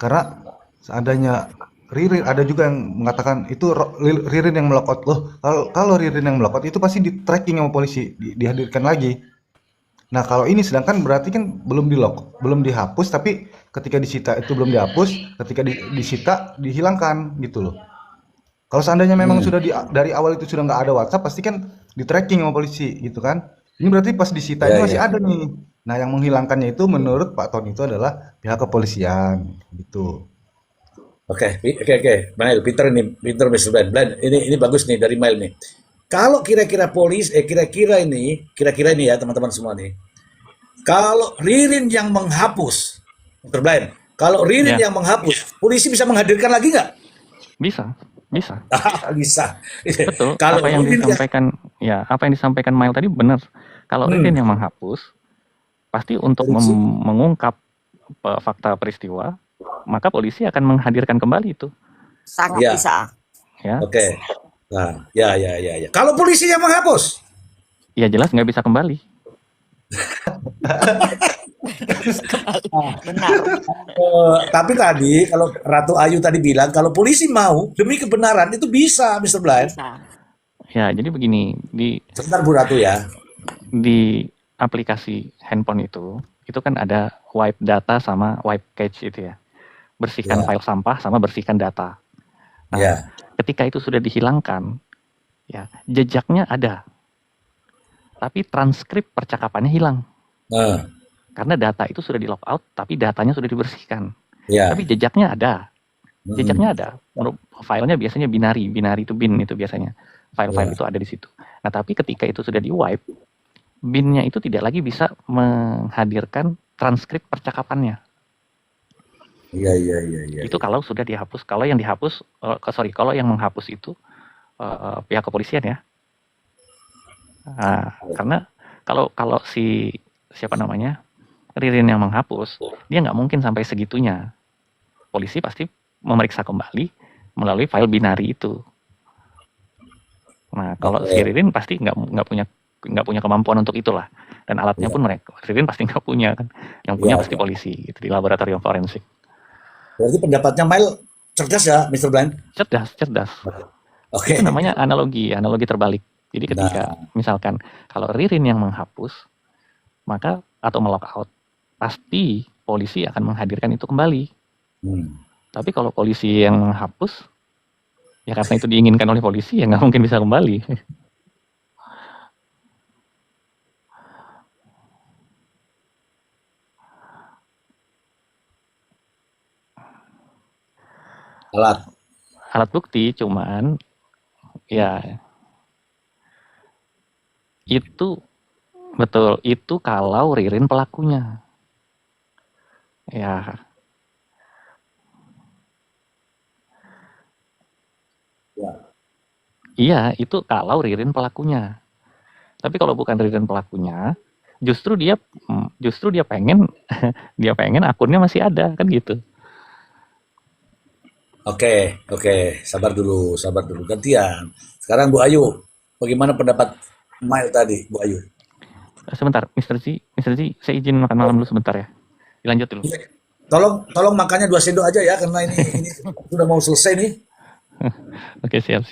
Karena seadanya Ririn, ada juga yang mengatakan itu Ririn yang melockout loh. Kalau Ririn yang melockout itu pasti di tracking sama polisi, dihadirkan lagi. Nah, kalau ini sedangkan berarti kan belum belum dihapus, tapi ketika disita itu belum dihapus, ketika disita dihilangkan gitu loh. Kalau seandainya memang sudah dari awal itu sudah nggak ada WhatsApp, pasti kan di tracking sama polisi gitu kan. Ini berarti pas disita Ya, ini masih ya. ada nih. Nah, yang menghilangkannya itu menurut Pak Tony itu adalah pihak kepolisian gitu. Oke, oke. Mail, Peter Mr. Bland. Ini bagus nih dari Mail nih. Kalau kira-kira kira-kira ini ya teman-teman semua nih. Kalau Ririn yang menghapus, Mr. Bland, kalau Ririn Ya. yang menghapus, polisi bisa menghadirkan lagi nggak? Bisa. Bisa. Betul. Kalau Apa yang Ririn disampaikan Mail tadi benar. Kalau Ririn yang menghapus, pasti untuk polisi, mengungkap fakta peristiwa, maka polisi akan menghadirkan kembali itu. Sangat ya, bisa. Ya, oke. Nah, ya. Kalau polisi yang menghapus, ya jelas nggak bisa kembali. Benar. tapi tadi kalau Ratu Ayu tadi bilang kalau polisi mau demi kebenaran itu bisa, Mr. Blind. Bisa. Ya, jadi begini, Sebentar Bu Ratu ya. di aplikasi handphone itu kan ada wipe data sama wipe cache itu ya. Bersihkan Ya, file sampah sama bersihkan data. Nah, ya. ketika itu sudah dihilangkan, ya jejaknya ada, tapi transkrip percakapannya hilang. Nah, Karena data itu sudah di lock out, tapi datanya sudah dibersihkan. ya. Tapi jejaknya ada. Jejaknya Mm, ada. Filenya biasanya binary itu bin itu biasanya. File-file ya. itu ada di situ. Nah, tapi ketika itu sudah di wipe, binnya itu tidak lagi bisa menghadirkan transkrip percakapannya. Iya. Itu kalau sudah dihapus. Kalau yang dihapus, kalau yang menghapus itu pihak kepolisian ya. Nah, karena kalau siapa namanya Ririn yang menghapus, dia nggak mungkin sampai segitunya. Polisi pasti memeriksa kembali melalui file binary itu. Nah, kalau si Oke. Ririn pasti nggak punya kemampuan untuk itulah. Dan alatnya Ya, pun Ririn pasti nggak punya kan. Yang punya ya. pasti polisi gitu di laboratorium forensik. Berarti pendapatnya Mail cerdas ya, Mr. Blind. Cerdas. Oke. Itu namanya analogi terbalik. Jadi ketika Nah, misalkan kalau Ririn yang menghapus, maka atau melock out, pasti polisi akan menghadirkan itu kembali. hmm. Tapi kalau polisi yang menghapus, ya karena itu diinginkan oleh polisi, ya nggak mungkin bisa kembali. Alat. Alat bukti cuman, ya itu betul, itu kalau Ririn pelakunya. Ya, Ya. iya itu kalau Ririn pelakunya. Tapi kalau bukan Ririn pelakunya, justru dia pengen dia pengen akunnya masih ada kan gitu. Oke. Sabar dulu. Gantian. Sekarang Bu Ayu, bagaimana pendapat Mail tadi, Bu Ayu? Sebentar, Mr. Z, saya izin makan malam dulu sebentar ya. Dilanjut dulu. Tolong makannya 2 sendok aja ya, karena ini sudah mau selesai nih. Oke, siap.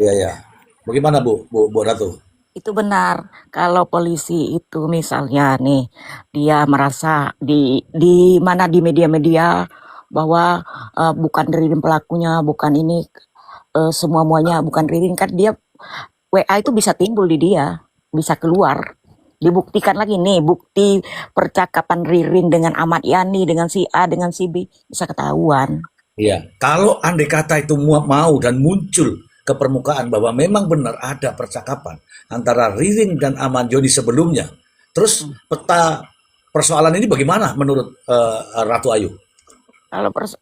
Iya. Bagaimana Bu Ratu? Itu benar. Kalau polisi itu misalnya nih, dia merasa di mana di media-media bahwa bukan Ririn pelakunya, bukan ini semua-muanya bukan Ririn, kan dia WA itu bisa timbul di dia, bisa keluar. Dibuktikan lagi nih, bukti percakapan Ririn dengan Ahmad Yani, dengan si A, dengan si B, bisa ketahuan. Iya. Kalau andai kata itu mau dan muncul ke permukaan bahwa memang benar ada percakapan antara Ririn dan Ahmad Joni sebelumnya, terus peta persoalan ini bagaimana menurut Ratu Ayu?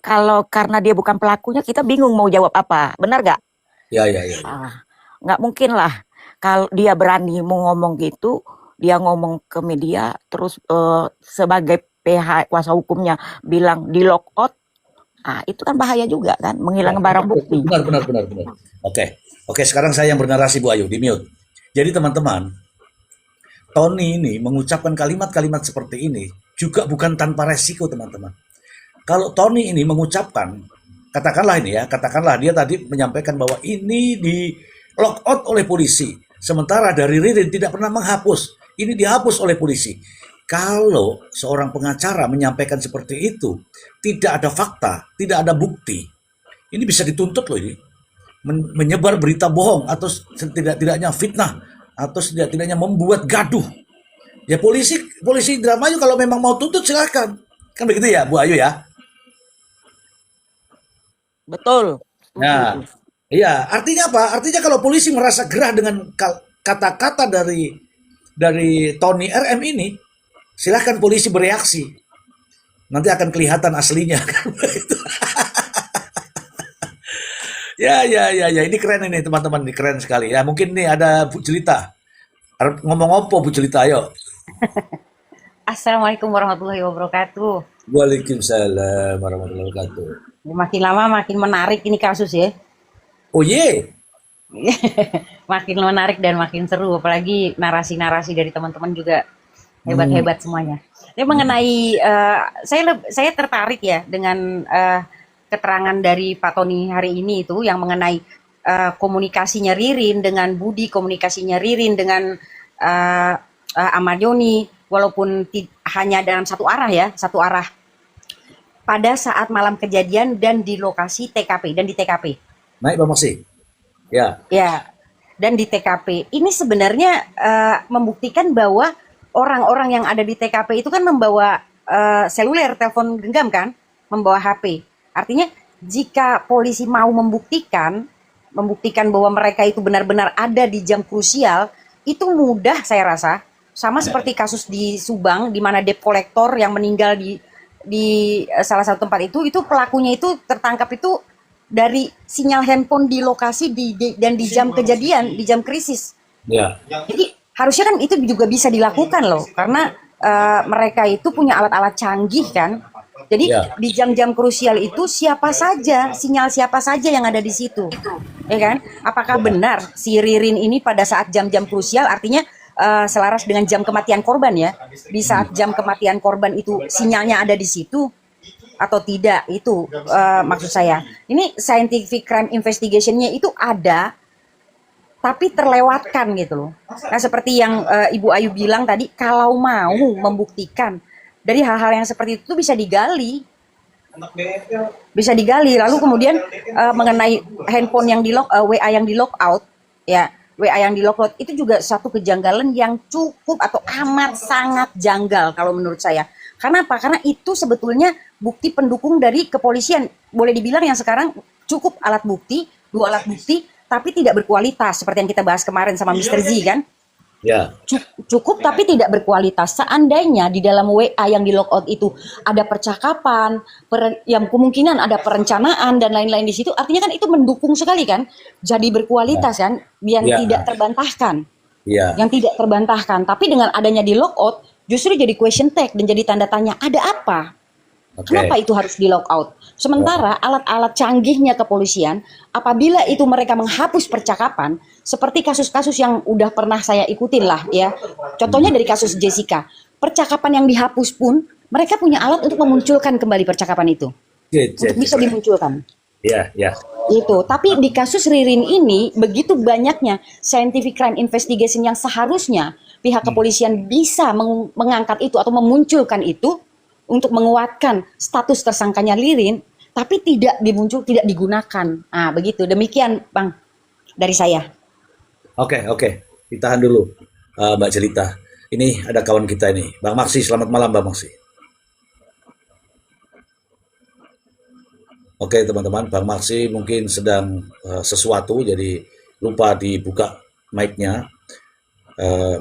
Kalau karena dia bukan pelakunya, kita bingung mau jawab apa, benar gak? Ya. Nggak mungkin lah kalau dia berani mau ngomong gitu, dia ngomong ke media terus sebagai PH kuasa hukumnya bilang di lock out, itu kan bahaya juga kan, menghilangkan barang bukti. Benar. Oke, sekarang saya yang bernarasi Bu Ayu, di mute. Jadi teman-teman, Tony ini mengucapkan kalimat-kalimat seperti ini juga bukan tanpa resiko, teman-teman. Kalau Tony ini mengucapkan, katakanlah dia tadi menyampaikan bahwa ini di lock out oleh polisi, sementara dari Ririn tidak pernah menghapus. ini dihapus oleh polisi. Kalau seorang pengacara menyampaikan seperti itu, tidak ada fakta, tidak ada bukti, ini bisa dituntut loh ini. Menyebar berita bohong atau setidak-tidaknya fitnah atau setidak-tidaknya membuat gaduh. Ya polisi Indramayu kalau memang mau tuntut silakan. Kan begitu ya Bu Ayu ya? Betul. Nah, iya, artinya apa? Artinya kalau polisi merasa gerah dengan kata-kata dari Tony RM ini, silahkan polisi bereaksi. Nanti akan kelihatan aslinya. Ya, ini keren ini teman-teman, ini keren sekali. Ya, mungkin nih ada Bu Jelita. Ngomong apa Bu Jelita, ayo. Assalamualaikum warahmatullahi wabarakatuh. Waalaikumsalam warahmatullahi wabarakatuh. Makin lama makin menarik ini kasus ya. Oh ye. Makin menarik dan makin seru, apalagi narasi-narasi dari teman-teman juga hebat-hebat semuanya. Ini mengenai saya tertarik ya dengan keterangan dari Pak Tony hari ini itu yang mengenai komunikasinya Ririn dengan Budi, komunikasinya Ririn dengan Ahmad Doni, walaupun hanya dalam satu arah pada saat malam kejadian dan di lokasi TKP dan di TKP. Naik Bang Maksi. Ya. Ya, dan di TKP ini sebenarnya membuktikan bahwa orang-orang yang ada di TKP itu kan membawa seluler, telepon genggam kan, membawa HP. Artinya jika polisi mau membuktikan bahwa mereka itu benar-benar ada di jam krusial, itu mudah saya rasa. Sama seperti kasus di Subang di mana debt collector yang meninggal di salah satu tempat itu pelakunya itu tertangkap itu dari sinyal handphone di lokasi dan di jam kejadian, di jam krisis. Ya. Jadi harusnya kan itu juga bisa dilakukan loh, karena mereka itu punya alat-alat canggih kan. Jadi di jam-jam krusial itu sinyal siapa saja yang ada di situ, ya kan? Apakah benar si Ririn ini pada saat jam-jam krusial, artinya selaras dengan jam kematian korban ya? Di saat jam kematian korban itu sinyalnya ada di situ atau tidak, itu maksud saya. Ini scientific crime investigation-nya itu ada, tapi terlewatkan gitu loh. Nah seperti yang Ibu Ayu bilang tadi, kalau mau membuktikan dari hal-hal yang seperti itu bisa digali. Lalu kemudian mengenai handphone yang di WA yang di lockout, ya WA yang di lockout itu juga satu kejanggalan yang cukup atau amat sangat janggal kalau menurut saya. Karena apa? Karena itu sebetulnya bukti pendukung dari kepolisian. Boleh dibilang yang sekarang cukup alat bukti, 2 alat bukti, tapi tidak berkualitas seperti yang kita bahas kemarin sama Mr. Z kan. Ya. Cukup tapi tidak berkualitas. Seandainya di dalam WA yang di lockout itu ada percakapan, yang kemungkinan ada perencanaan dan lain-lain di situ, artinya kan itu mendukung sekali kan, jadi berkualitas kan, yang tidak terbantahkan. Yang tidak terbantahkan. Tapi dengan adanya di lockout, justru jadi question tag dan jadi tanda tanya, ada apa? Kenapa itu harus di lockout? Sementara alat-alat canggihnya kepolisian, apabila itu mereka menghapus percakapan, seperti kasus-kasus yang udah pernah saya ikutin lah ya. Contohnya dari kasus Jessica, percakapan yang dihapus pun mereka punya alat untuk memunculkan kembali percakapan itu, untuk bisa dimunculkan. Ya. Itu. Tapi di kasus Ririn ini begitu banyaknya scientific crime investigation yang seharusnya pihak kepolisian bisa mengangkat itu atau memunculkan itu untuk menguatkan status tersangkanya Ririn, tapi tidak digunakan. Nah, begitu. Demikian, Bang, dari saya. Oke. Ditahan dulu, Mbak Jelita. Ini ada kawan kita ini, Bang Maksi. Selamat malam, Bang Maksi. Oke, teman-teman, Bang Maksi mungkin sedang sesuatu, jadi lupa dibuka mic-nya.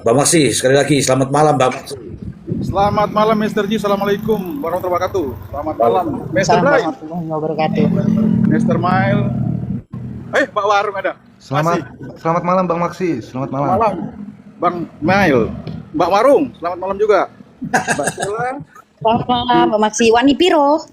Bang Maksi, sekali lagi, selamat malam, Bang Maksi. Selamat malam Mr. Ji, Assalamualaikum warahmatullahi wabarakatuh. Selamat malam Mr. Brian, Mr. Mail. Pak Warung ada. Selamat malam Bang Maksi. Selamat malam. Bang Mail. Mbak Warung, selamat malam juga. Mbak Stella. Selamat malam, Mbak Maksi. Wani Piro.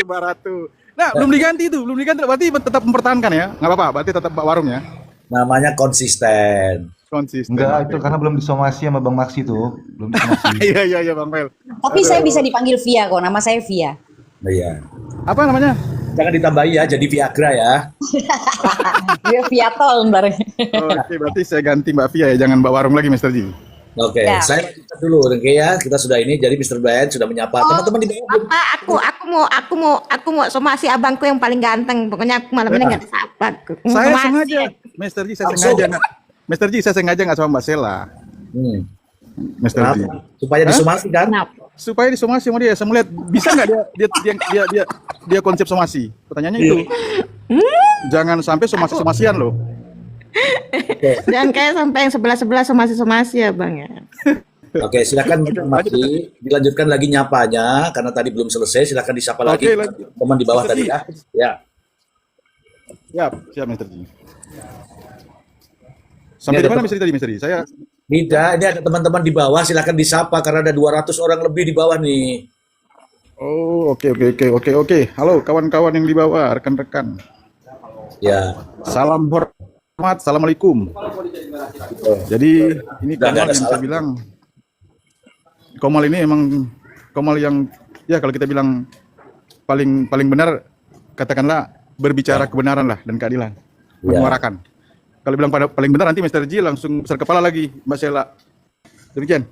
Mbak Ratu. Nah, belum diganti, berarti tetap mempertahankan ya? Nggak apa-apa, berarti tetap Mbak Warung ya? Namanya konsisten. Enggak, itu karena belum disomasi sama Bang Maksi tuh. Belum disomasi. Iya Bang Mel. Tapi saya bisa dipanggil Via kok, nama saya Via. Iya. Apa namanya? Jangan ditambahi ya, jadi Viagra ya. Dia Via tol ntar. Oke, berarti saya ganti Mbak Via ya, jangan Mbak Warung lagi Mr. Ji. Oke, Ya. saya lanjutkan dulu, oke ya. Kita sudah ini, jadi Mr. Brian sudah menyapa teman-teman di bawah. Aku mau somasi abangku yang paling ganteng. Pokoknya aku malam ini nggak disapa. Mau Saya somasi. sengaja, Mr. G, saya Langsung. sengaja nggak. Mr. G, saya sengaja nggak sama Mbak Sela. Hmm. Mr. G. Kenapa? Supaya disomasi kan? Kenapa? Supaya disomasi sama dia, saya melihat bisa nggak dia konsep somasi. Pertanyaannya itu. Jangan sampai somasi-somasian loh. Dan kayak sampai yang sebelah-sebelah somasi-somasi ya bang ya. Oke, silakan Maki, dilanjutkan lagi nyapanya karena tadi belum selesai. Silakan disapa lagi Oke, lanjut. teman di bawah Mr. tadi G. ya. Ya. Siap Mr. G. Sampai Ini di ada mana Mr. G tadi, Mr. G? Saya Tidak, ini ada teman-teman di bawah. Silakan disapa karena ada 200 orang lebih di bawah nih. Oh, oke. Halo kawan-kawan yang di bawah, rekan-rekan. Ya. Salam hormat, assalamualaikum. Jadi ini Nggak Komal ada yang saya salam. bilang, Komal ini emang Komal yang ya kalau kita bilang paling benar, katakanlah berbicara kebenaran lah dan keadilan, menyuarakan. Kalau bilang paling benar nanti Mr. G langsung besar kepala lagi, Mbak Sela. Demikian.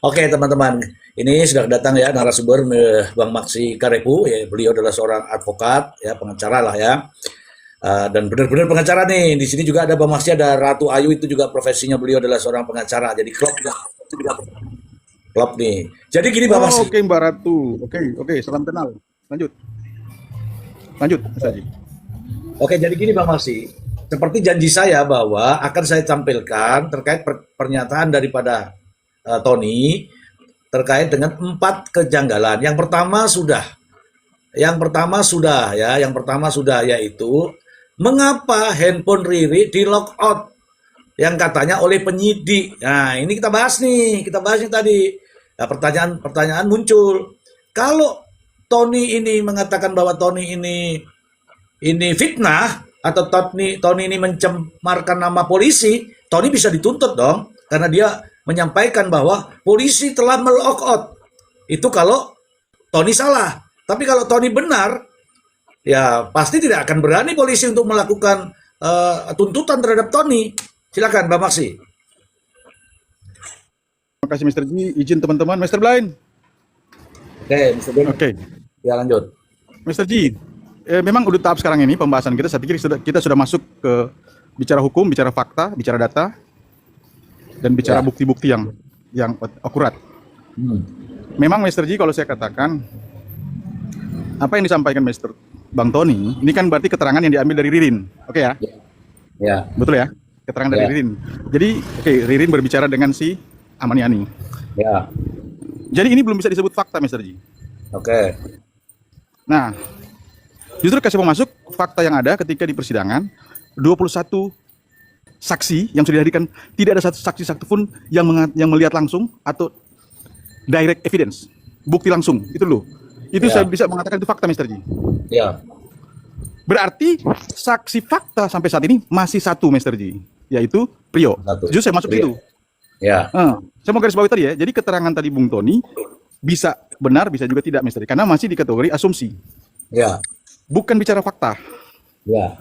Oke teman-teman, ini sudah datang ya narasumber Bang Maksi Karepu, ya, beliau adalah seorang advokat, ya pengacara lah ya, dan benar-benar pengacara nih. Di sini juga ada Bang Maksi, ada Ratu Ayu, itu juga profesinya beliau adalah seorang pengacara, jadi klop nih. Jadi gini Bang Maksi. Oke Mbak Ratu, oke, salam kenal. Lanjut, Mas Haji. Oke, jadi gini Bang Maksi, seperti janji saya bahwa akan saya tampilkan terkait pernyataan daripada Tony terkait dengan 4 kejanggalan. Yang pertama sudah yaitu mengapa handphone Riri di lock out yang katanya oleh penyidik. Nah, ini kita bahas nih tadi. Nah, pertanyaan muncul. Kalau Tony ini mengatakan bahwa Tony ini fitnah atau Tony ini mencemarkan nama polisi, Tony bisa dituntut dong karena dia menyampaikan bahwa polisi telah melock out. Itu kalau Tony salah. Tapi kalau Tony benar, ya pasti tidak akan berani polisi untuk melakukan tuntutan terhadap Tony. Silakan Mbak Maksi. Terima kasih Mr. G. Izin teman-teman, Mr. Blind. Oke, Mr. Ben. Oke. Ya lanjut. Mr. G, memang udah tahap sekarang ini pembahasan kita, saya pikir kita sudah masuk ke bicara hukum, bicara fakta, bicara data, dan bicara bukti-bukti yang akurat. Memang Mr. G, kalau saya katakan, apa yang disampaikan Mr. Bang Tony, ini kan berarti keterangan yang diambil dari Ririn, oke ya? Ya. Betul ya? Keterangan dari Ririn. Jadi, Ririn berbicara dengan si Amaniani. Ya. Jadi ini belum bisa disebut fakta, Mr. G. Oke. Nah, justru kasih mau masuk fakta yang ada ketika di persidangan 21 saksi yang sudah dihadirkan, tidak ada satu saksi pun yang melihat langsung atau direct evidence, bukti langsung, itu loh. Itu saya bisa mengatakan itu fakta, Mr. G. Ya. Berarti saksi fakta sampai saat ini masih satu, Mr. G, yaitu Prio. Justru saya masuk Prio. itu. Ya. Saya mau garis bawahi tadi ya. Jadi keterangan tadi Bung Tony bisa benar, bisa juga tidak, Mr. G, karena masih di kategori asumsi. Ya. Bukan bicara fakta. Ya.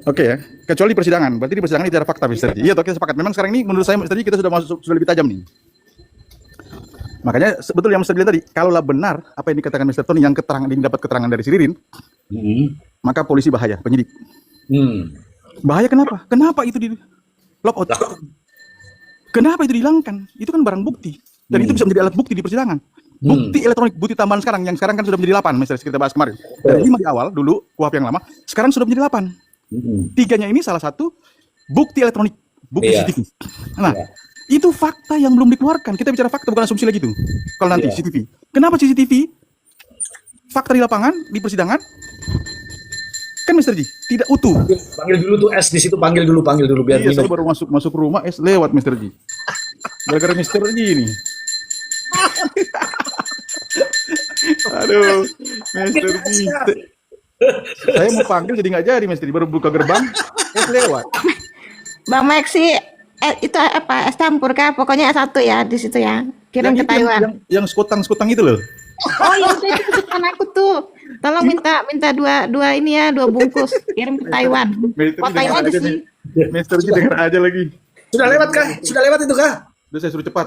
Oke ya, kecuali persidangan. Berarti di persidangan bicara fakta, Mr. G. Iya, kita sepakat. Memang sekarang ini menurut saya, Mr. G, kita sudah lebih tajam nih. Makanya betul yang Mr. bilang tadi, kalaulah benar apa yang dikatakan Mr. Tony, yang dapat keterangan dari si Ririn, maka polisi bahaya, penyidik. Bahaya kenapa? Kenapa itu di lock out? Kenapa itu dihilangkan? Itu kan barang bukti. Dan itu bisa menjadi alat bukti di persidangan. Bukti elektronik, bukti tambahan sekarang, yang sekarang kan sudah menjadi 8, Mr. Kita bahas kemarin. Dan 5 di awal, dulu, kuhap yang lama, sekarang sudah menjadi 8. 3-nya ini salah satu bukti elektronik, bukti CCTV. Nah, itu fakta yang belum dikeluarkan. Kita bicara fakta, bukan asumsi lagi tuh. Kalau nanti CCTV. Kenapa CCTV? Fakta di lapangan, di persidangan, kan Mr. G, tidak utuh. Panggil dulu tuh S di situ, panggil dulu biar iya, minum. saya baru masuk rumah, S lewat Mr. G. Gara-gara Mr. G ini. Aduh, Mr. G. Saya mau panggil jadi nggak jadi, Mr. G. Baru buka gerbang, S lewat. Bang Maxi, itu apa? Es campur kah? Pokoknya S1 ya di situ ya. Kirim ke Taiwan. Yang sekutang itu loh. Oh, yang itu kesukaan aku tuh. Tolong minta dua ini ya, 2 bungkus. Kirim ke Taiwan. Kok Taiwan aja sih. Mr. G denger aja lagi. Sudah lewat kah? Sudah lewat itu kah? Udah saya suruh cepat.